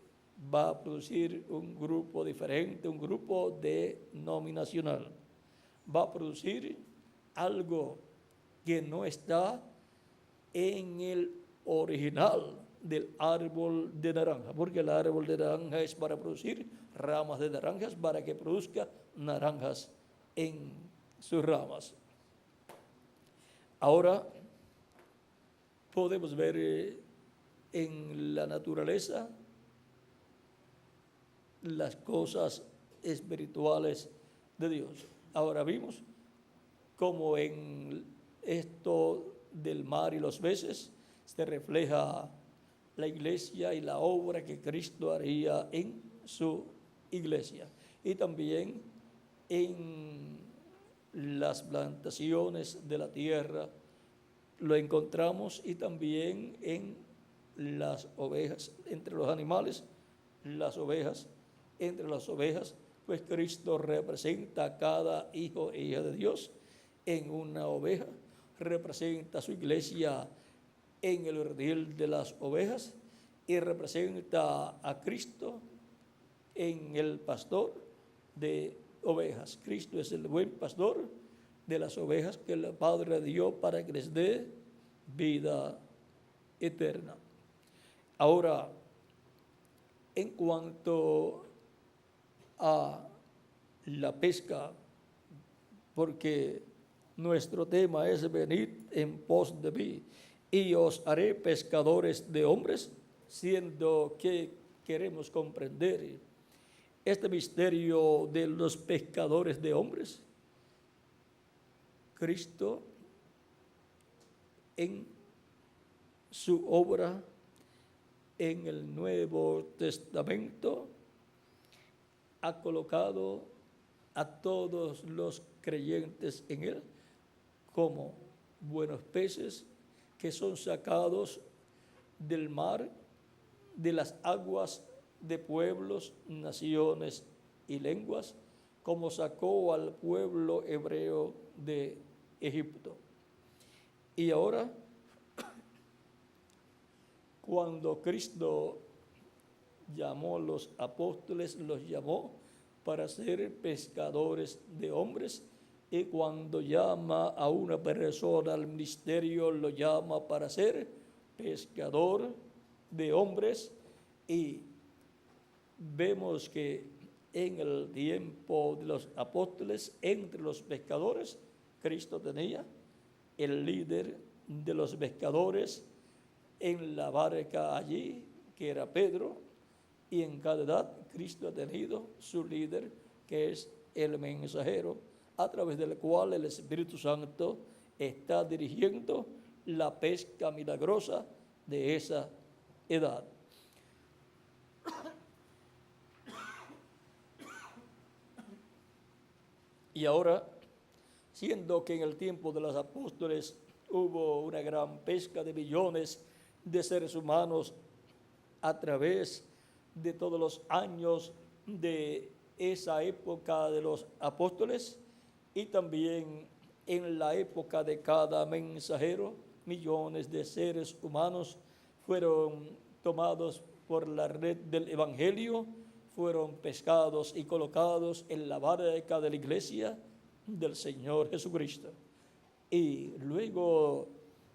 va a producir un grupo diferente, un grupo denominacional, va a producir algo que no está en el original del árbol de naranja, porque el árbol de naranja es para producir ramas de naranjas, para que produzca naranjas en sus ramas. Ahora podemos ver en la naturaleza las cosas espirituales de Dios. Ahora vimos cómo en esto del mar y los peces se refleja la iglesia y la obra que Cristo haría en su iglesia. Y también en las plantaciones de la tierra lo encontramos, y también en las ovejas, entre los animales, las ovejas, entre las ovejas, pues Cristo representa a cada hijo e hija de Dios en una oveja, representa a su iglesia en el redil de las ovejas, y representa a Cristo en el pastor de ovejas. Cristo es el buen pastor de las ovejas que el Padre dio para que les dé vida eterna. Ahora, en cuanto a la pesca, porque nuestro tema es venid en pos de mí y os haré pescadores de hombres, siendo que queremos comprender este misterio de los pescadores de hombres. Cristo en su obra en el Nuevo Testamento ha colocado a todos los creyentes en él como buenos peces que son sacados del mar, de las aguas de pueblos, naciones y lenguas, como sacó al pueblo hebreo de Egipto. Y ahora, cuando Cristo llamó a los apóstoles, los llamó para ser pescadores de hombres, y cuando llama a una persona al ministerio, lo llama para ser pescador de hombres. Y vemos que en el tiempo de los apóstoles, entre los pescadores, Cristo tenía el líder de los pescadores en la barca allí, que era Pedro, y en cada edad Cristo ha tenido su líder, que es el mensajero, a través del cual el Espíritu Santo está dirigiendo la pesca milagrosa de esa edad. Y ahora, siendo que en el tiempo de los apóstoles hubo una gran pesca de millones de seres humanos a través de todos los años de esa época de los apóstoles, y también en la época de cada mensajero, millones de seres humanos fueron tomados por la red del Evangelio, fueron pescados y colocados en la barca de la iglesia del Señor Jesucristo. Y luego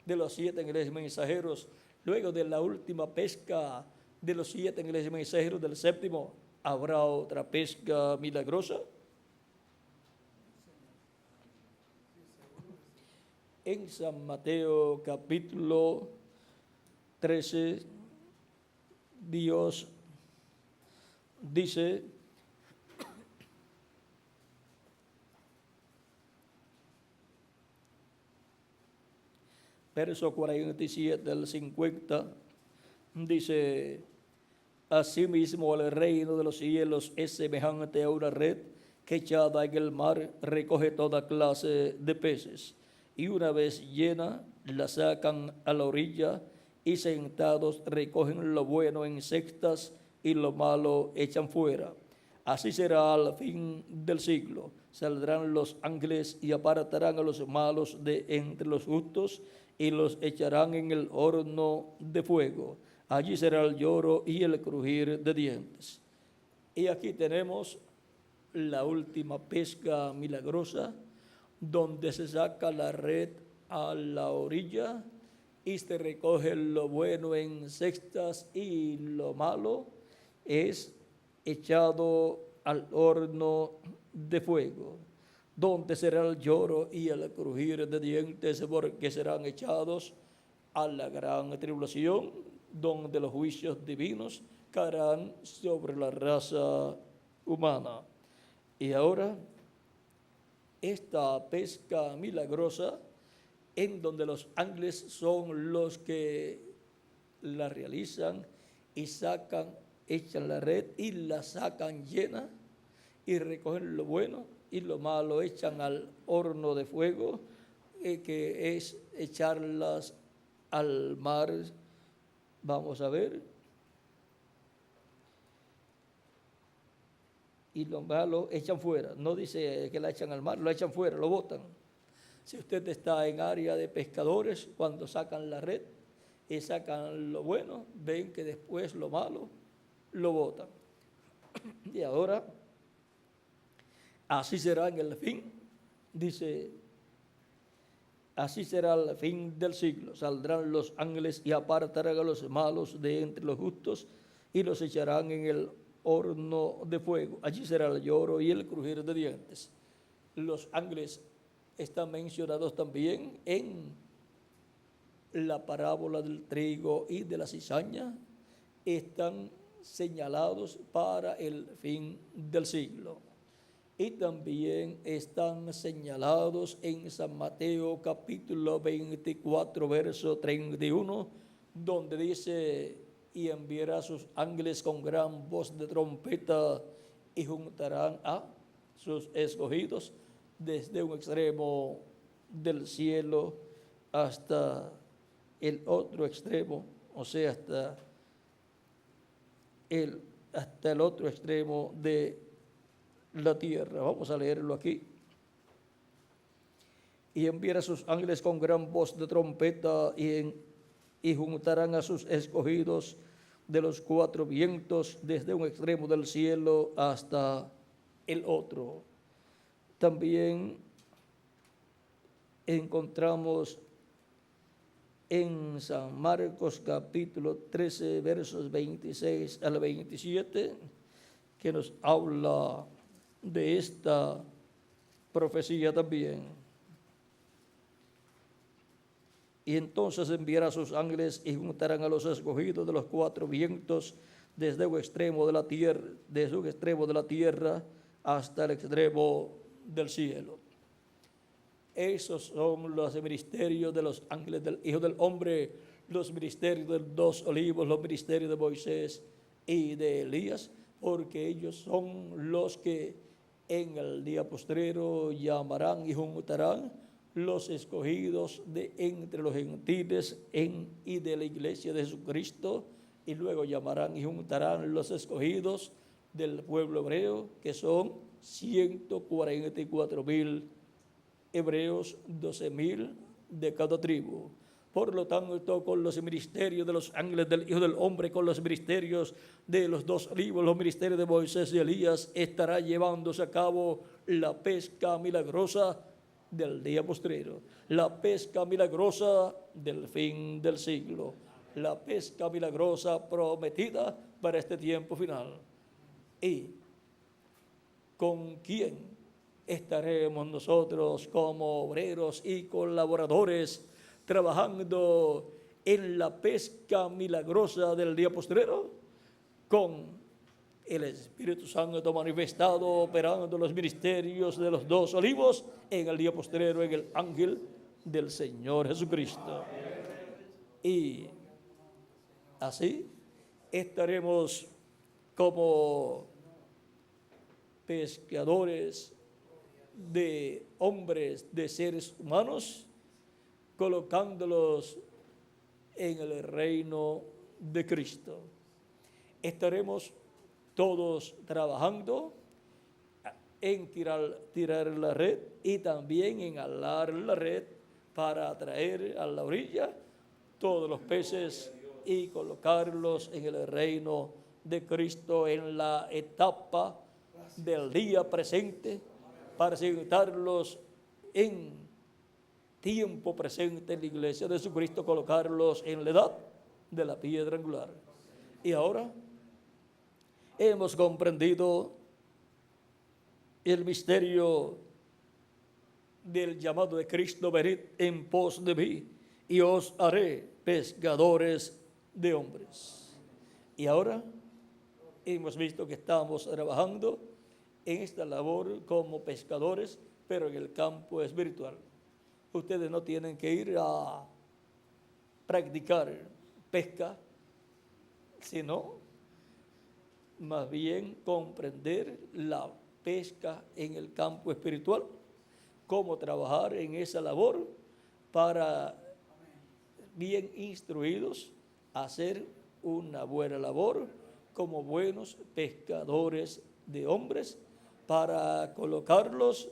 de los 7 ángeles mensajeros, luego de la última pesca de los 7 ángeles mensajeros del séptimo, ¿habrá otra pesca milagrosa? En San Mateo capítulo 13, Dios dice: verso 47 al 50, dice: asimismo el reino de los cielos es semejante a una red que echada en el mar recoge toda clase de peces, y una vez llena la sacan a la orilla, y sentados recogen lo bueno en cestas y lo malo echan fuera. Así será al fin del siglo. Saldrán los ángeles y apartarán a los malos de entre los justos y los echarán en el horno de fuego. Allí será el lloro y el crujir de dientes. Y aquí tenemos la última pesca milagrosa, donde se saca la red a la orilla y se recoge lo bueno en cestas y lo malo es echado al horno de fuego, donde será el lloro y el crujir de dientes, porque serán echados a la gran tribulación, donde los juicios divinos caerán sobre la raza humana. Y ahora, esta pesca milagrosa, en donde los ángeles son los que la realizan y sacan, echan la red y la sacan llena, y recogen lo bueno y lo malo, echan al horno de fuego, que es echarlas al mar. Vamos a ver. Y lo malo echan fuera. No dice que la echan al mar, lo echan fuera, lo botan. Si usted está en área de pescadores, cuando sacan la red, y sacan lo bueno, ven que después lo malo lo botan. Y ahora, así será en el fin, dice, así será el fin del siglo. Saldrán los ángeles y apartarán a los malos de entre los justos y los echarán en el horno de fuego. Allí será el lloro y el crujir de dientes. Los ángeles están mencionados también en la parábola del trigo y de la cizaña. Están señalados para el fin del siglo. Y también están señalados en San Mateo capítulo 24, verso 31, donde dice: y enviará a sus ángeles con gran voz de trompeta y juntarán a sus escogidos desde un extremo del cielo hasta el otro extremo, o sea, hasta el otro extremo de la tierra. Vamos a leerlo aquí. Y enviará a sus ángeles con gran voz de trompeta y juntarán a sus escogidos de los cuatro vientos desde un extremo del cielo hasta el otro. También encontramos en San Marcos capítulo 13 versos 26 al 27 que nos habla de esta profecía también. Y entonces enviará a sus ángeles y juntarán a los escogidos de los cuatro vientos desde un extremo de la tierra, hasta el extremo del cielo. Esos son los ministerios de los ángeles del Hijo del Hombre, los ministerios de los dos olivos, los ministerios de Moisés y de Elías, porque ellos son los que en el día postrero llamarán y juntarán los escogidos de entre los gentiles y de la iglesia de Jesucristo, y luego llamarán y juntarán los escogidos del pueblo hebreo, que son 144,000 hebreos, 12,000 de cada tribu. Por lo tanto, con los ministerios de los ángeles del Hijo del Hombre, con los ministerios de los dos olivos, los ministerios de Moisés y Elías, estará llevándose a cabo la pesca milagrosa del día postrero, la pesca milagrosa del fin del siglo, la pesca milagrosa prometida para este tiempo final. ¿Y con quién estaremos nosotros como obreros y colaboradores trabajando en la pesca milagrosa del día postrero? Con el Espíritu Santo manifestado, operando los ministerios de los dos olivos en el día postrero, en el ángel del Señor Jesucristo. Y así estaremos como pescadores de hombres, de seres humanos, colocándolos en el reino de Cristo. Estaremos todos trabajando en tirar la red y también en alar la red para atraer a la orilla todos los peces y colocarlos en el reino de Cristo en la etapa del día presente, para sentarlos en tiempo presente en la iglesia de Jesucristo, colocarlos en la edad de la piedra angular. Y ahora hemos comprendido el misterio del llamado de Cristo: venid en pos de mí y os haré pescadores de hombres. Y ahora hemos visto que estamos trabajando en esta labor como pescadores, pero en el campo espiritual. Ustedes no tienen que ir a practicar pesca, sino más bien comprender la pesca en el campo espiritual, cómo trabajar en esa labor para, bien instruidos, hacer una buena labor como buenos pescadores de hombres, para colocarlos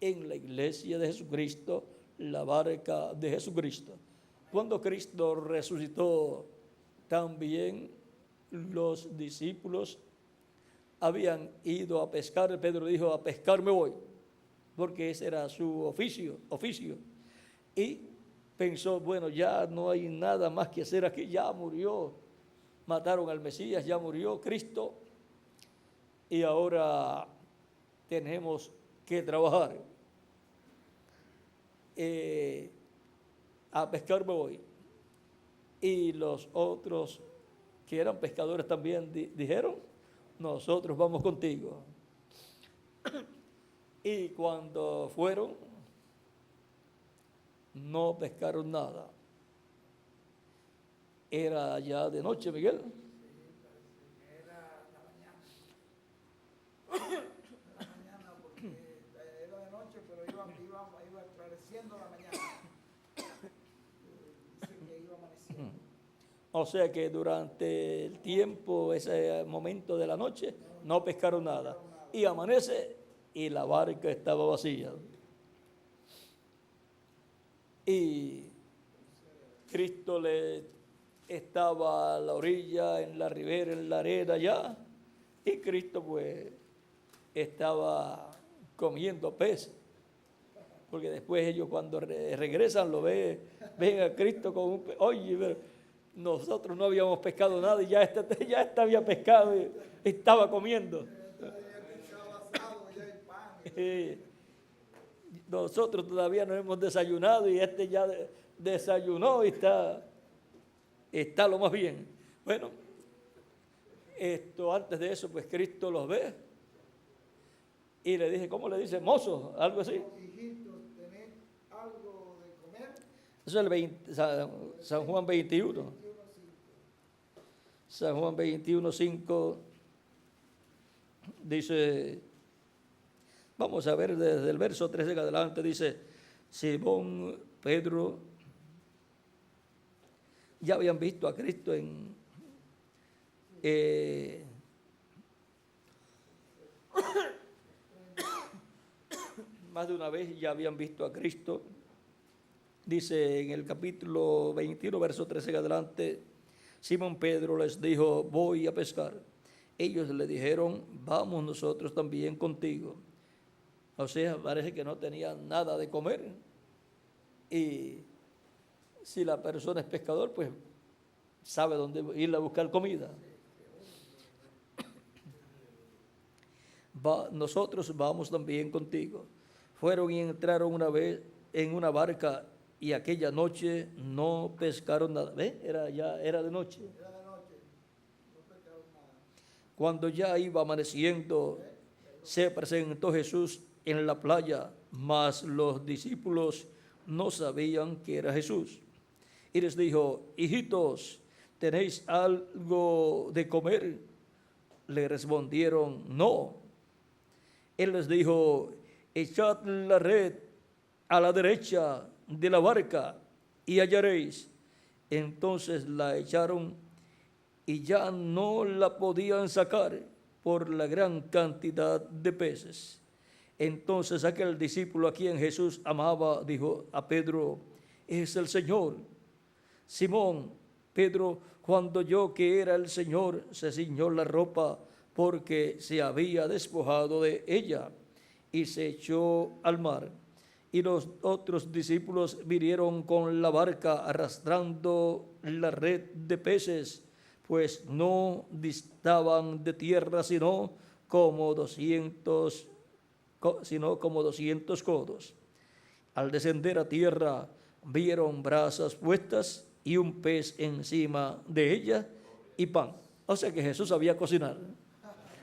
en la iglesia de Jesucristo, la barca de Jesucristo. Cuando Cristo resucitó, también los discípulos habían ido a pescar. Pedro dijo: a pescar me voy, porque ese era su oficio. Y pensó: bueno, ya no hay nada más que hacer aquí, ya murió, mataron al Mesías, ya murió Cristo, y ahora tenemos que trabajar. A pescar me voy. Y los otros que eran pescadores también dijeron: nosotros vamos contigo. Y cuando fueron, no pescaron nada. Era ya de noche, Miguel. Era la mañana, porque era de noche, pero iba esclareciendo la mañana. Dice que iba amaneciendo. O sea que durante el tiempo, ese momento de la noche, no pescaron nada. Y amanece y la barca estaba vacía. Y Cristo estaba a la orilla, en la ribera, en la arena ya. Y Cristo pues estaba comiendo peces. Porque después ellos cuando regresan lo ven a Cristo con un pez. Oye, nosotros no habíamos pescado nada y ya este había pescado y estaba comiendo. Nosotros todavía no hemos desayunado y este ya desayunó y está lo más bien. Bueno, antes de eso, pues Cristo los ve y le dice: ¿cómo le dice? Mozo, algo así. Hijitos, ¿tenés algo de comer? Eso es San Juan 21. San Juan 21:5 dice, vamos a ver desde el verso 13 en adelante, dice: Simón, Pedro, ya habían visto a Cristo más de una vez ya habían visto a Cristo. Dice en el capítulo 21, verso 13 en adelante, Simón Pedro les dijo: voy a pescar. Ellos le dijeron: vamos nosotros también contigo. O sea, parece que no tenían nada de comer. Y si la persona es pescador, pues sabe dónde ir a buscar comida. Nosotros vamos también contigo. Fueron y entraron una vez en una barca y aquella noche no pescaron nada. ¿Ve? Era de noche. Era de noche, no pescaron nada. Cuando ya iba amaneciendo, se presentó Jesús en la playa, mas los discípulos no sabían que era Jesús. Y les dijo: hijitos, ¿tenéis algo de comer? Le respondieron: no. Él les dijo: echad la red a la derecha de la barca y hallaréis. Entonces la echaron y ya no la podían sacar por la gran cantidad de peces. Entonces aquel discípulo a quien Jesús amaba dijo a Pedro: es el Señor. Simón Pedro, cuando oyó que era el Señor, se ciñó la ropa porque se había despojado de ella y se echó al mar. Y los otros discípulos vinieron con la barca arrastrando la red de peces, pues no distaban de tierra sino como 200 codos. Al descender a tierra vieron brasas puestas y un pez encima de ella y pan. O sea que Jesús sabía cocinar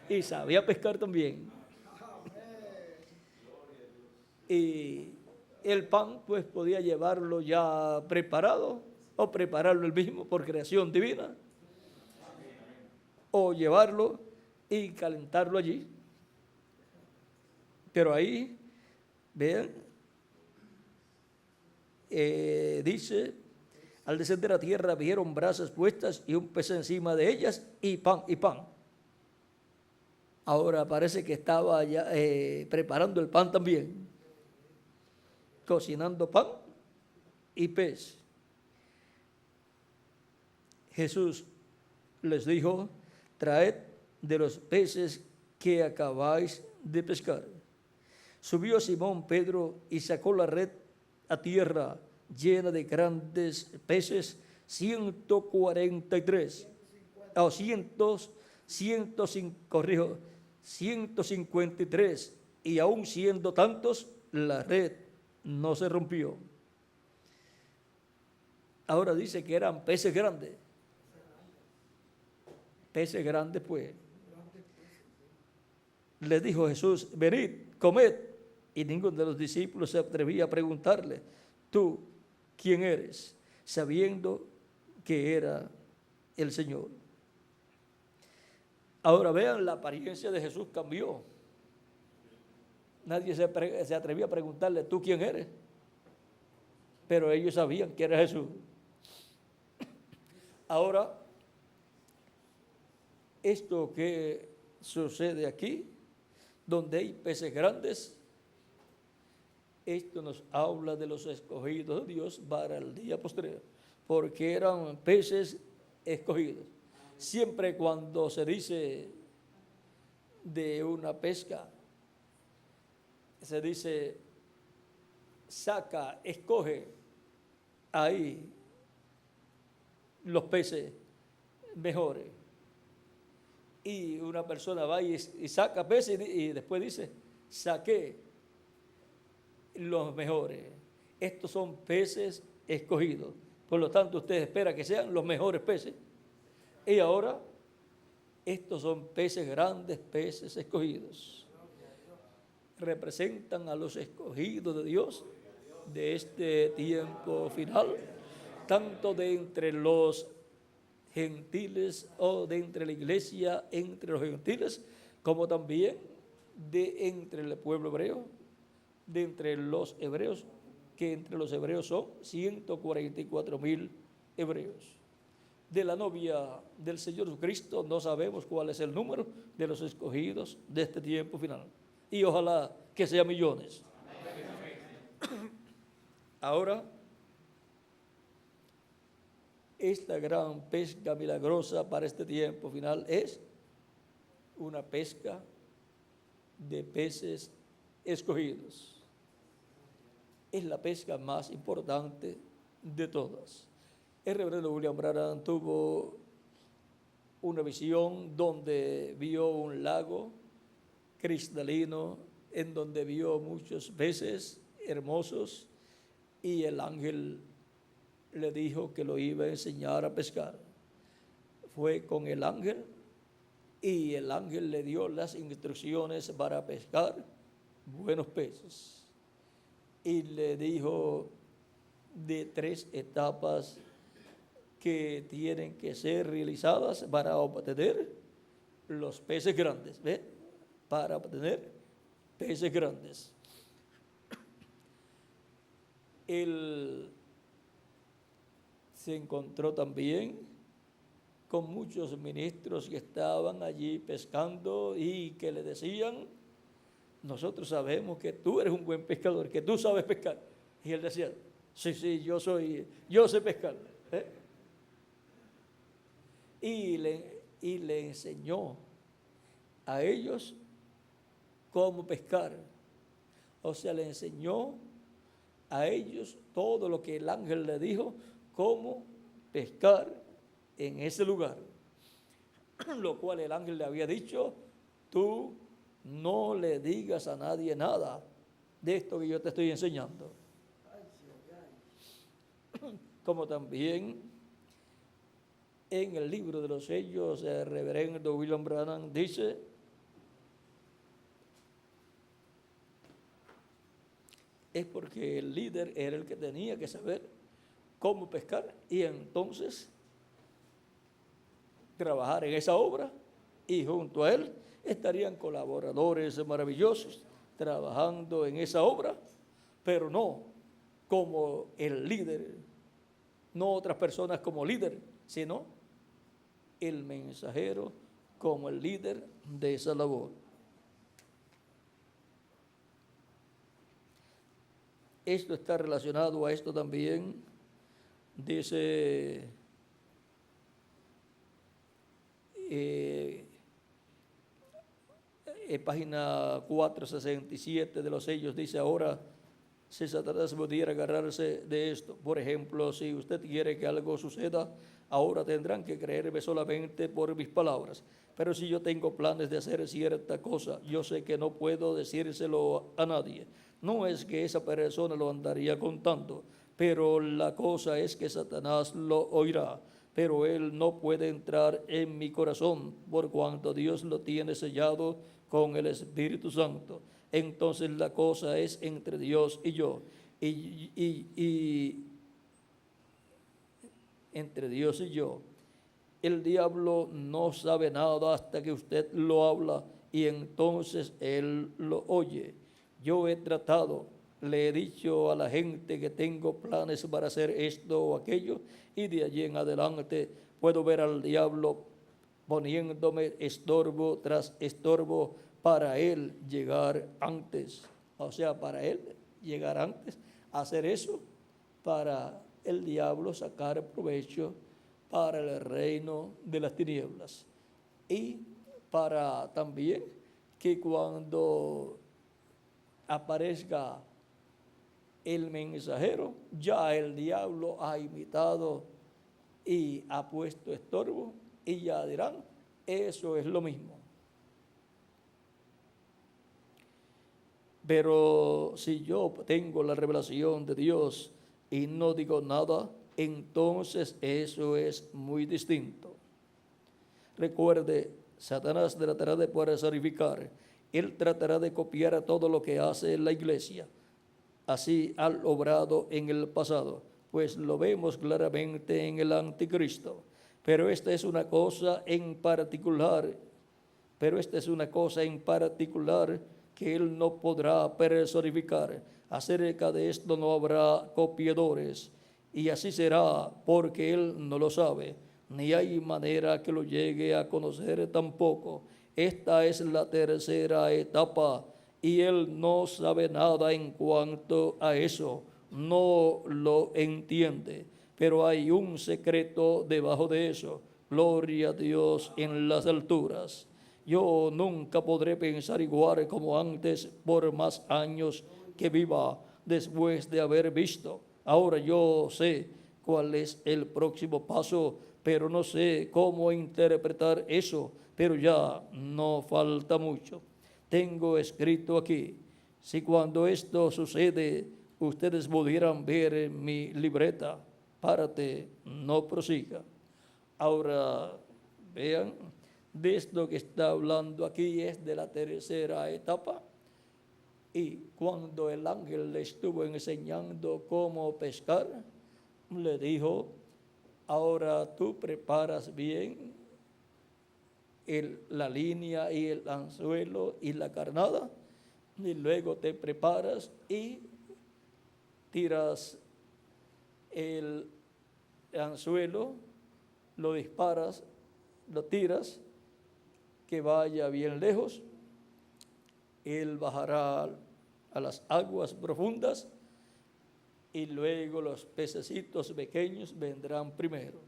y sabía pescar también. Y el pan pues podía llevarlo ya preparado o prepararlo él mismo por creación divina, o llevarlo y calentarlo allí. Pero ahí, vean, dice: al descender a tierra vieron brasas puestas y un pez encima de ellas y pan. Ahora parece que estaba ya preparando el pan también, cocinando pan y pez. Jesús les dijo: traed de los peces que acabáis de pescar. Subió Simón Pedro y sacó la red a tierra llena de grandes peces, 143, o 153, y aún siendo tantos, la red no se rompió. Ahora dice que eran peces grandes. Peces grandes, pues. Les dijo Jesús: venid, comed. Y ninguno de los discípulos se atrevía a preguntarle: ¿tú quién eres?, sabiendo que era el Señor. Ahora vean, la apariencia de Jesús cambió. Nadie se atrevía a preguntarle: ¿tú quién eres? Pero ellos sabían que era Jesús. Ahora, esto que sucede aquí, donde hay peces grandes, esto nos habla de los escogidos de Dios para el día postrero, porque eran peces escogidos. Siempre cuando se dice de una pesca, se dice saca, escoge ahí los peces mejores. Y una persona va y saca peces y después dice: saqué los mejores. Estos son peces escogidos. Por lo tanto, usted espera que sean los mejores peces. Y ahora, estos son peces grandes, peces escogidos. Representan a los escogidos de Dios de este tiempo final, tanto de entre los gentiles o de entre la iglesia, entre los gentiles, como también de entre el pueblo hebreo, de entre los hebreos, que entre los hebreos son 144,000 hebreos. De la novia del Señor Jesucristo no sabemos cuál es el número de los escogidos de este tiempo final. Y ojalá que sea millones. Ahora, esta gran pesca milagrosa para este tiempo final es una pesca de peces escogidos. Es la pesca más importante de todas. El reverendo William Branham tuvo una visión donde vio un lago cristalino, en donde vio muchos peces hermosos, y el ángel le dijo que lo iba a enseñar a pescar. Fue con el ángel y el ángel le dio las instrucciones para pescar buenos peces. Y le dijo de 3 etapas que tienen que ser realizadas para obtener los peces grandes. ¿Ve? Para obtener peces grandes. Él se encontró también con muchos ministros que estaban allí pescando y que le decían: nosotros sabemos que tú eres un buen pescador, que tú sabes pescar. Y él decía: sí, yo sé pescar. Y le enseñó a ellos cómo pescar. O sea, le enseñó a ellos todo lo que el ángel le dijo, cómo pescar en ese lugar. Lo cual el ángel le había dicho: tú no le digas a nadie nada de esto que yo te estoy enseñando. Como también en el libro de los sellos, el reverendo William Branham dice: es porque el líder era el que tenía que saber cómo pescar y entonces trabajar en esa obra, y junto a él estarían colaboradores maravillosos trabajando en esa obra, pero no como el líder, no otras personas como líder, sino el mensajero como el líder de esa labor. Esto está relacionado a esto también. Dice página 467 de los sellos, dice: ahora, si Satanás pudiera agarrarse de esto, por ejemplo, si usted quiere que algo suceda, ahora tendrán que creerme solamente por mis palabras. Pero si yo tengo planes de hacer cierta cosa, yo sé que no puedo decírselo a nadie. No es que esa persona lo andaría contando, pero la cosa es que Satanás lo oirá. Pero él no puede entrar en mi corazón, por cuanto Dios lo tiene sellado con el Espíritu Santo. Entonces la cosa es entre Dios y yo. Y entre Dios y yo. El diablo no sabe nada hasta que usted lo habla y entonces él lo oye. Yo he tratado, le he dicho a la gente que tengo planes para hacer esto o aquello, y de allí en adelante puedo ver al diablo poniéndome estorbo tras estorbo para él llegar antes. O sea, para él llegar antes, hacer eso, para el diablo sacar provecho para el reino de las tinieblas. Y para también que cuando aparezca el mensajero, ya el diablo ha imitado y ha puesto estorbo, y ya dirán: eso es lo mismo. Pero si yo tengo la revelación de Dios y no digo nada, entonces eso es muy distinto. Recuerde, Satanás tratará de personificar, él tratará de copiar todo lo que hace la iglesia. Así ha obrado en el pasado, pues lo vemos claramente en el anticristo. Pero esta es una cosa en particular, que él no podrá personificar. Acerca de esto no habrá copiadores, y así será porque él no lo sabe, ni hay manera que lo llegue a conocer tampoco. Esta es la tercera etapa, y él no sabe nada en cuanto a eso, no lo entiende. Pero hay un secreto debajo de eso. Gloria a Dios en las alturas. Yo nunca podré pensar igual como antes por más años que viva después de haber visto. Ahora yo sé cuál es el próximo paso, pero no sé cómo interpretar eso, pero ya no falta mucho. Tengo escrito aquí: si cuando esto sucede ustedes pudieran ver en mi libreta, párate, no prosiga. Ahora vean, de esto que está hablando aquí es de la tercera etapa. Y cuando el ángel le estuvo enseñando cómo pescar, le dijo: ahora tú preparas bien la línea y el anzuelo y la carnada, y luego te preparas y tiras el anzuelo, lo disparas, lo tiras, que vaya bien lejos. Él bajará a las aguas profundas y luego los pececitos pequeños vendrán primero.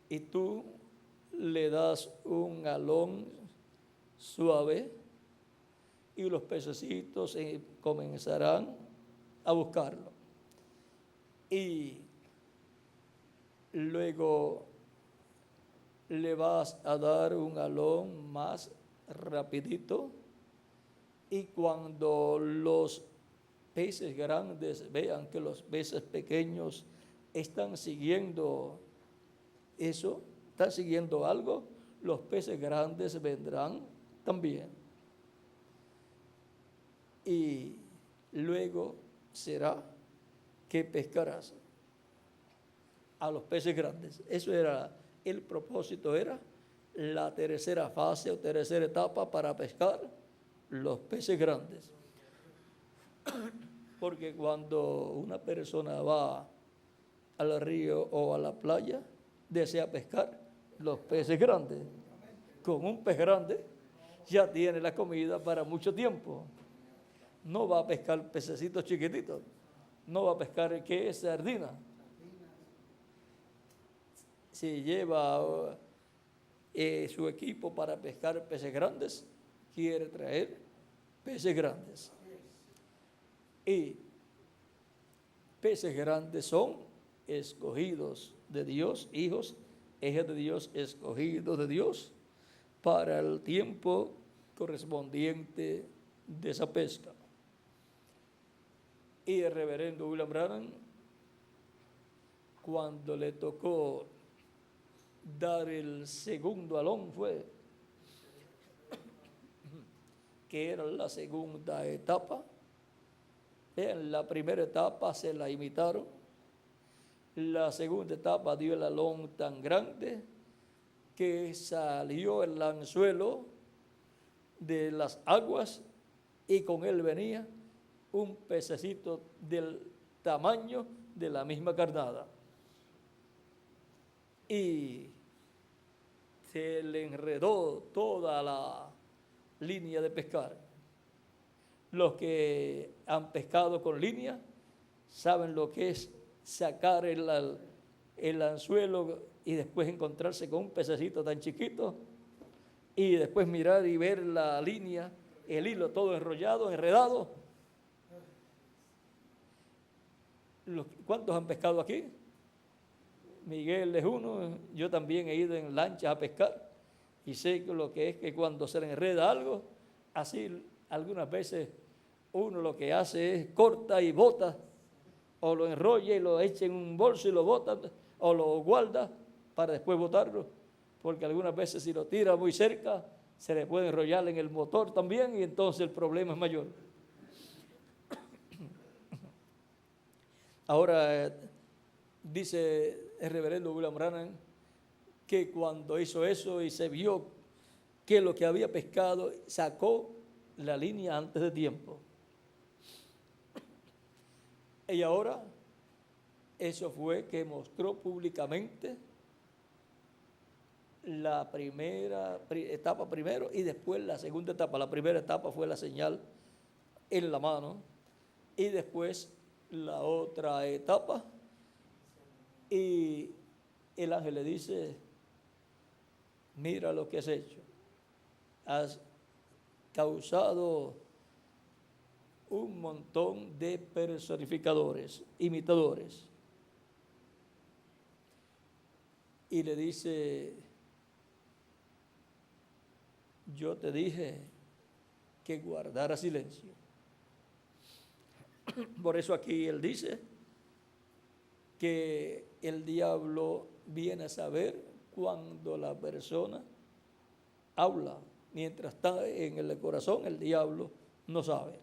Y tú le das un alón suave y los pececitos comenzarán a buscarlo. Y luego le vas a dar un alón más rapidito, y cuando los peces grandes vean que los peces pequeños están siguiendo eso, están siguiendo algo, los peces grandes vendrán también. Y luego será que pescarás a los peces grandes. Eso era el propósito, era la tercera fase o tercera etapa para pescar los peces grandes. Porque cuando una persona va al río o a la playa, desea pescar los peces grandes. Con un pez grande ya tiene la comida para mucho tiempo. No va a pescar pececitos chiquititos. No va a pescar, ¿qué es? Sardina. Si lleva su equipo para pescar peces grandes, quiere traer peces grandes. Y peces grandes son escogidos de Dios, hijos de Dios, escogidos de Dios para el tiempo correspondiente de esa pesca. Y el reverendo William Branham, cuando le tocó dar el segundo alón, fue que era la segunda etapa. En la primera etapa se la imitaron. La segunda etapa dio el alón tan grande que salió el anzuelo de las aguas y con él venía un pececito del tamaño de la misma carnada. Y se le enredó toda la línea de pescar. Los que han pescado con línea saben lo que es sacar el anzuelo y después encontrarse con un pececito tan chiquito y después mirar y ver la línea, el hilo todo enrollado, enredado. ¿Cuántos han pescado aquí? Miguel es uno, yo también he ido en lanchas a pescar y sé lo que es que cuando se le enreda algo, así algunas veces uno lo que hace es corta y bota, o lo enrolla y lo echa en un bolso y lo bota, o lo guarda para después botarlo, porque algunas veces si lo tira muy cerca, se le puede enrollar en el motor también y entonces el problema es mayor. Ahora, dice el reverendo William Branham que cuando hizo eso y se vio que lo que había pescado, sacó la línea antes de tiempo. Y ahora, eso fue que mostró públicamente la primera etapa primero y después la segunda etapa. La primera etapa fue la señal en la mano y después la otra etapa. Y el ángel le dice, mira lo que has hecho. Has causado un montón de personificadores, imitadores. Y le dice, yo te dije que guardara silencio. Por eso aquí él dice que el diablo viene a saber cuando la persona habla. Mientras está en el corazón, el diablo no sabe.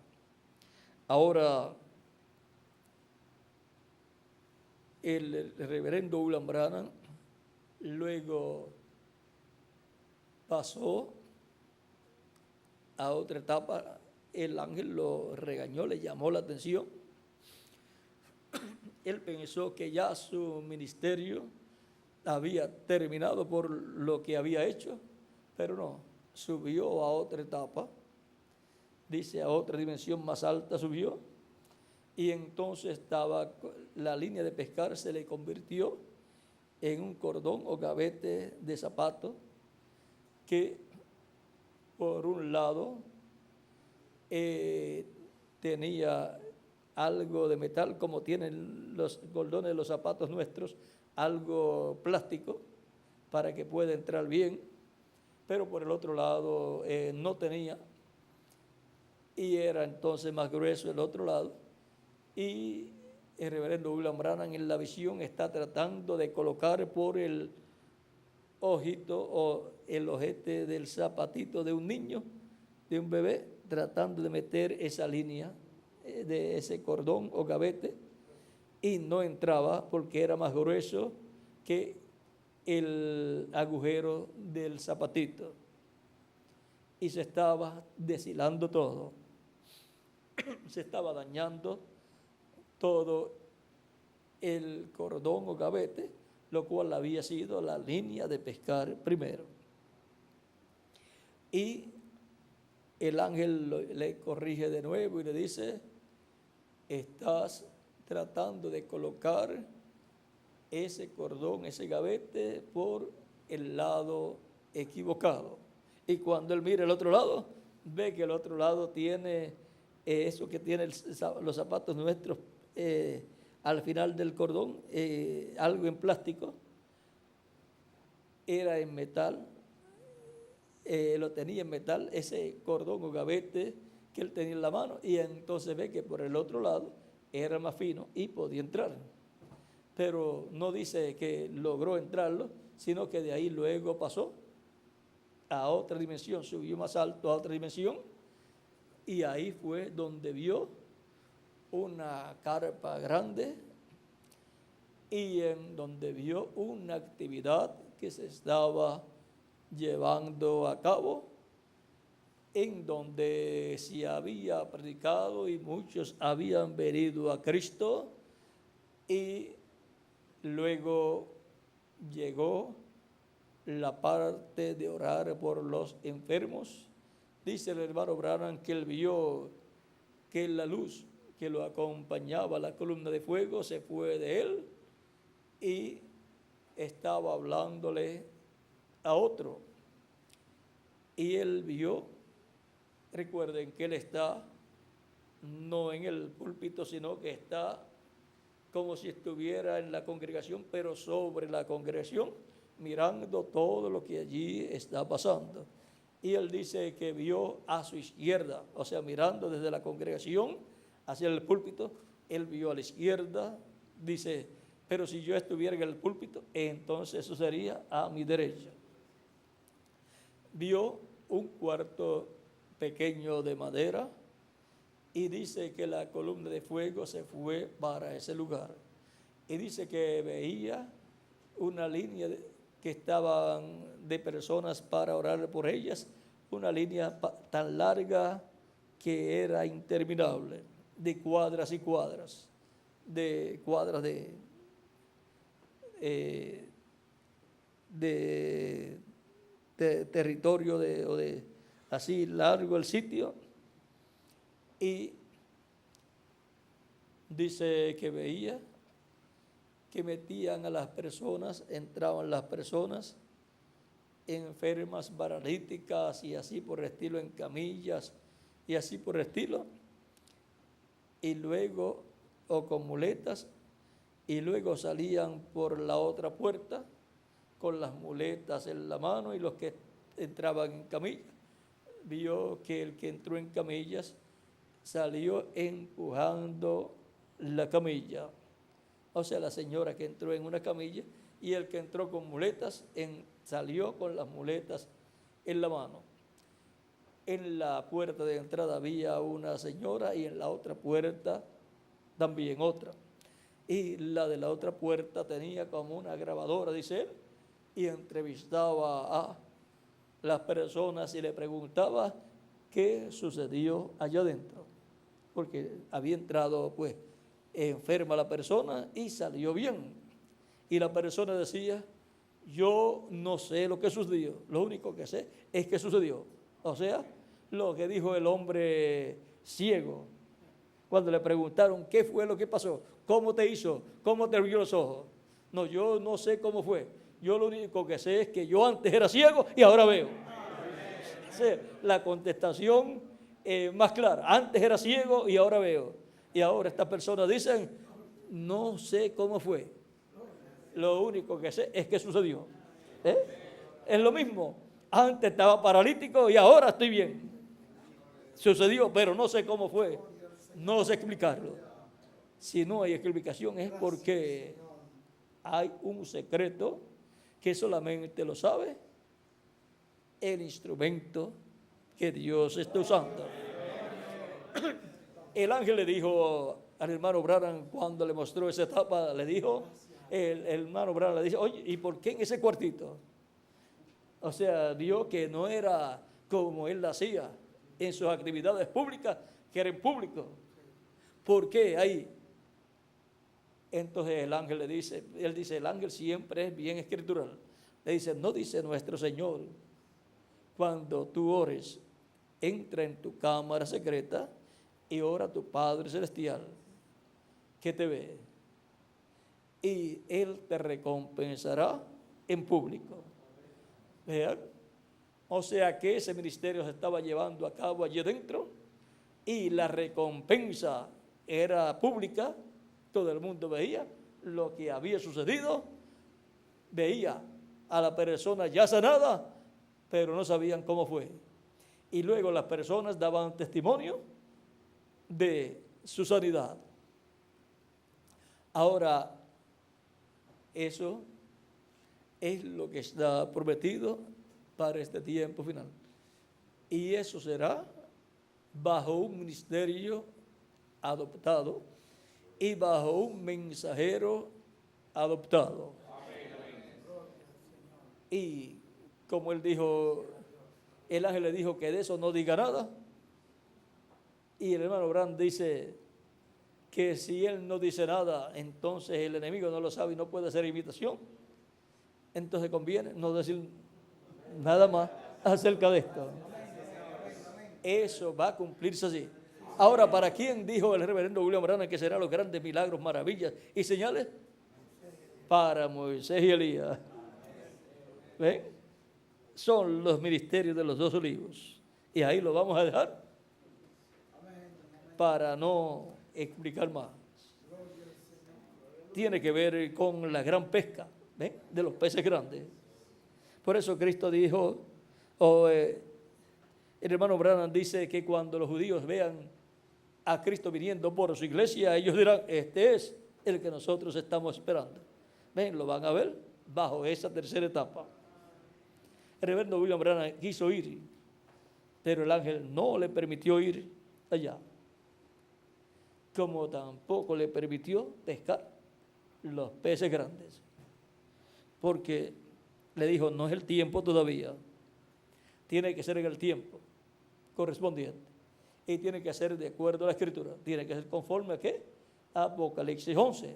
Ahora, el reverendo William Branham luego pasó a otra etapa. El ángel lo regañó, le llamó la atención. Él pensó que ya su ministerio había terminado por lo que había hecho, pero no, subió a otra etapa, dice a otra dimensión más alta subió, y entonces la línea de pescar se le convirtió en un cordón o gavete de zapato que por un lado tenía algo de metal como tienen los cordones de los zapatos nuestros, algo plástico para que pueda entrar bien, pero por el otro lado no tenía y era entonces más grueso el otro lado. Y el reverendo William Branham en la visión está tratando de colocar por el ojito o el ojete del zapatito de un niño, de un bebé, tratando de meter esa línea de ese cordón o gavete y no entraba porque era más grueso que el agujero del zapatito y se estaba deshilando todo, se estaba dañando todo el cordón o gavete, lo cual había sido la línea de pescar primero. Y el ángel le corrige de nuevo y le dice, estás tratando de colocar ese cordón, ese gavete por el lado equivocado. Y cuando él mira el otro lado, ve que el otro lado tiene eso que tiene los zapatos nuestros al final del cordón, algo en plástico, era en metal, lo tenía en metal, ese cordón o gavete que él tenía en la mano, y entonces ve que por el otro lado era más fino y podía entrar. Pero no dice que logró entrarlo, sino que de ahí luego pasó a otra dimensión, subió más alto a otra dimensión, y ahí fue donde vio una carpa grande y en donde vio una actividad que se estaba llevando a cabo, en donde se había predicado y muchos habían venido a Cristo, y luego llegó la parte de orar por los enfermos. Dice el hermano Branham que él vio que la luz que lo acompañaba, la columna de fuego, se fue de él y estaba hablándole a otro. Y él vio, recuerden que él está no en el púlpito, sino que está como si estuviera en la congregación, pero sobre la congregación, mirando todo lo que allí está pasando. Y él dice que vio a su izquierda, o sea, mirando desde la congregación hacia el púlpito, él vio a la izquierda, dice, pero si yo estuviera en el púlpito, entonces eso sería a mi derecha. Vio un cuarto pequeño de madera y dice que la columna de fuego se fue para ese lugar. Y dice que veía una línea que estaban de personas para orar por ellas, una línea tan larga que era interminable, de cuadras y cuadras, de cuadras de territorio o de así largo el sitio. Y dice que veía que metían a las personas, entraban las personas enfermas, paralíticas y así por el estilo, en camillas y así por el estilo, y luego, o con muletas, y luego salían por la otra puerta con las muletas en la mano, y los que entraban en camillas, vio que el que entró en camillas salió empujando la camilla. O sea, la señora que entró en una camilla, y el que entró con muletas salió con las muletas en la mano. En la puerta de entrada había una señora y en la otra puerta también otra. Y la de la otra puerta tenía como una grabadora, dice él, y entrevistaba a las personas y le preguntaba qué sucedió allá adentro, porque había entrado pues enferma la persona y salió bien, y la persona decía, yo no sé lo que sucedió, lo único que sé es que sucedió. O sea, lo que dijo el hombre ciego cuando le preguntaron qué fue lo que pasó, cómo te hizo, cómo te abrió los ojos. No, yo no sé cómo fue, yo lo único que sé es que yo antes era ciego y ahora veo. Esa es la contestación más clara, antes era ciego y ahora veo. Y ahora estas personas dicen, no sé cómo fue, lo único que sé es que sucedió. Es lo mismo, antes estaba paralítico y ahora estoy bien. Sucedió, pero no sé cómo fue, no sé explicarlo. Si no hay explicación es porque hay un secreto que solamente lo sabe el instrumento que Dios está usando. El ángel le dijo al hermano Branham cuando le mostró esa etapa, le dijo, el hermano Branham le dice, oye, ¿y por qué en ese cuartito? O sea, vio que no era como él lo hacía en sus actividades públicas, que era en público. ¿Por qué ahí? Entonces el ángel le dice, él dice, el ángel siempre es bien escritural. Le dice, no dice nuestro Señor, cuando tú ores, entra en tu cámara secreta y ora a tu Padre Celestial, que te ve, y Él te recompensará en público. Vean, O sea que ese ministerio se estaba llevando a cabo allí dentro y la recompensa era pública. Todo el mundo veía lo que había sucedido, veía a la persona ya sanada, pero no sabían cómo fue. Y luego las personas daban testimonio de su sanidad. Ahora, eso es lo que está prometido para este tiempo final. Y eso será bajo un ministerio adoptado y bajo un mensajero adoptado. Y como él dijo, el ángel le dijo que de eso no diga nada. Y el hermano Branham dice que si él no dice nada, entonces el enemigo no lo sabe y no puede hacer imitación. Entonces conviene no decir nada más acerca de esto. Eso va a cumplirse así. Ahora, ¿para quién dijo el reverendo William Branham que serán los grandes milagros, maravillas y señales? Para Moisés y Elías. ¿Ven? Son los ministerios de los 2 olivos. Y ahí lo vamos a dejar para no explicar más. Tiene que ver con la gran pesca, ¿ven? De los peces grandes. Por eso Cristo dijo, el hermano Branham dice que cuando los judíos vean a Cristo viniendo por su iglesia, ellos dirán, este es el que nosotros estamos esperando. ¿Ven? Lo van a ver bajo esa tercera etapa. El reverendo William Branham quiso ir, pero el ángel no le permitió ir allá, como tampoco le permitió pescar los peces grandes, porque le dijo, no es el tiempo todavía, tiene que ser en el tiempo correspondiente, y tiene que ser de acuerdo a la Escritura, tiene que ser conforme a ¿qué? Apocalipsis 11,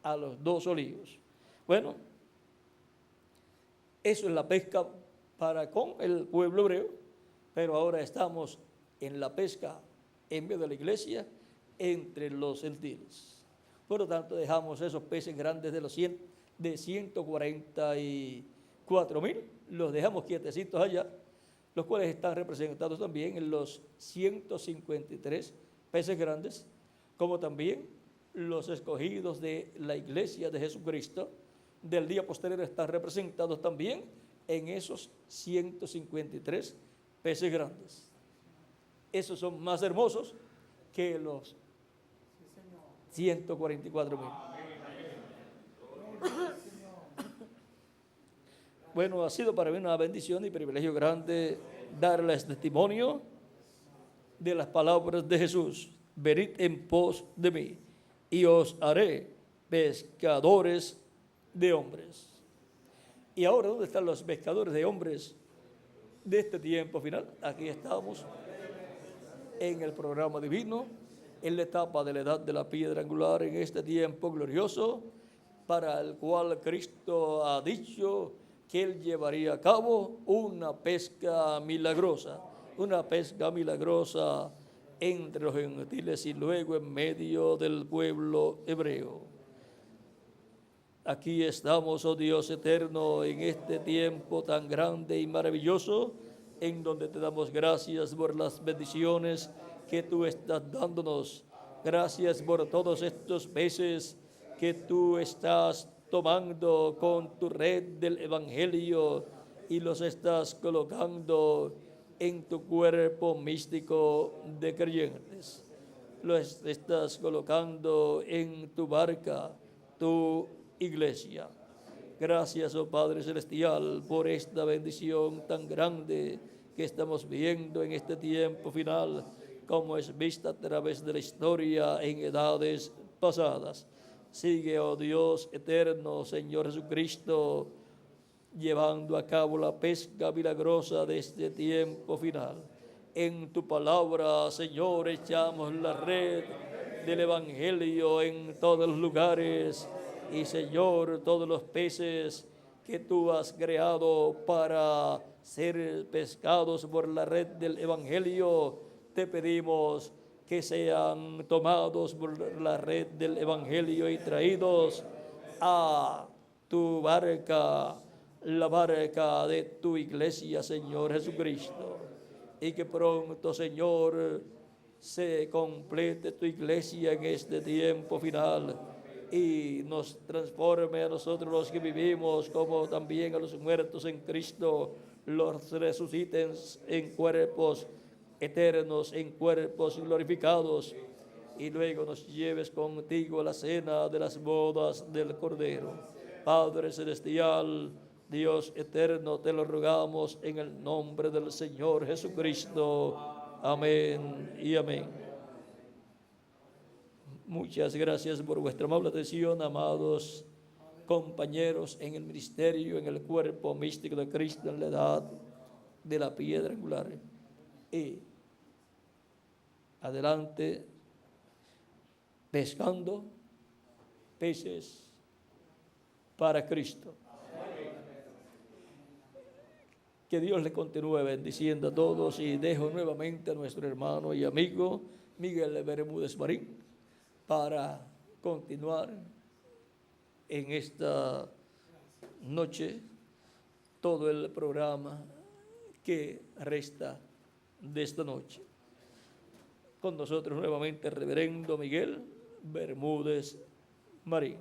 a los 2 olivos. Bueno, eso es la pesca para con el pueblo hebreo, pero ahora estamos en la pesca en medio de la iglesia entre los gentiles. Por lo tanto, dejamos esos peces grandes de 144,000, los dejamos quietecitos allá, los cuales están representados también en los 153 peces grandes, como también los escogidos de la iglesia de Jesucristo del día posterior están representados también en esos 153 peces grandes. Esos son más hermosos que los 144,000. Bueno, ha sido para mí una bendición y privilegio grande darles testimonio de las palabras de Jesús. Venid en pos de mí y os haré pescadores de hombres. Y ahora, ¿dónde están los pescadores de hombres de este tiempo final? Aquí estamos en el programa divino, en la etapa de la edad de la piedra angular, en este tiempo glorioso, para el cual Cristo ha dicho que Él llevaría a cabo una pesca milagrosa entre los gentiles y luego en medio del pueblo hebreo. Aquí estamos, oh Dios eterno, en este tiempo tan grande y maravilloso, en donde te damos gracias por las bendiciones que tú estás dándonos. Gracias por todos estos peces que tú estás tomando con tu red del Evangelio y los estás colocando en tu cuerpo místico de creyentes. Los estás colocando en tu barca, tu iglesia. Gracias, oh Padre Celestial, por esta bendición tan grande que estamos viendo en este tiempo final, como es vista a través de la historia en edades pasadas. Sigue, oh Dios eterno, Señor Jesucristo, llevando a cabo la pesca milagrosa de este tiempo final. En tu palabra, Señor, echamos la red del Evangelio en todos los lugares. Y, Señor, todos los peces que tú has creado para ser pescados por la red del Evangelio, te pedimos que sean tomados por la red del Evangelio y traídos a tu barca, la barca de tu iglesia, Señor Jesucristo. Y que pronto, Señor, se complete tu iglesia en este tiempo final y nos transforme a nosotros los que vivimos, como también a los muertos en Cristo, los resuciten en cuerpos eternos, en cuerpos glorificados, y luego nos lleves contigo a la cena de las bodas del Cordero. Padre celestial, Dios eterno, te lo rogamos en el nombre del Señor Jesucristo. Amén y amén. Muchas gracias por vuestra amable atención, amados compañeros en el ministerio, en el cuerpo místico de Cristo, en la edad de la piedra angular. Y adelante, pescando peces para Cristo. Que Dios le continúe bendiciendo a todos, y dejo nuevamente a nuestro hermano y amigo Miguel Bermúdez Marín para continuar en esta noche todo el programa que resta de esta noche. Con nosotros nuevamente el reverendo Miguel Bermúdez Marín.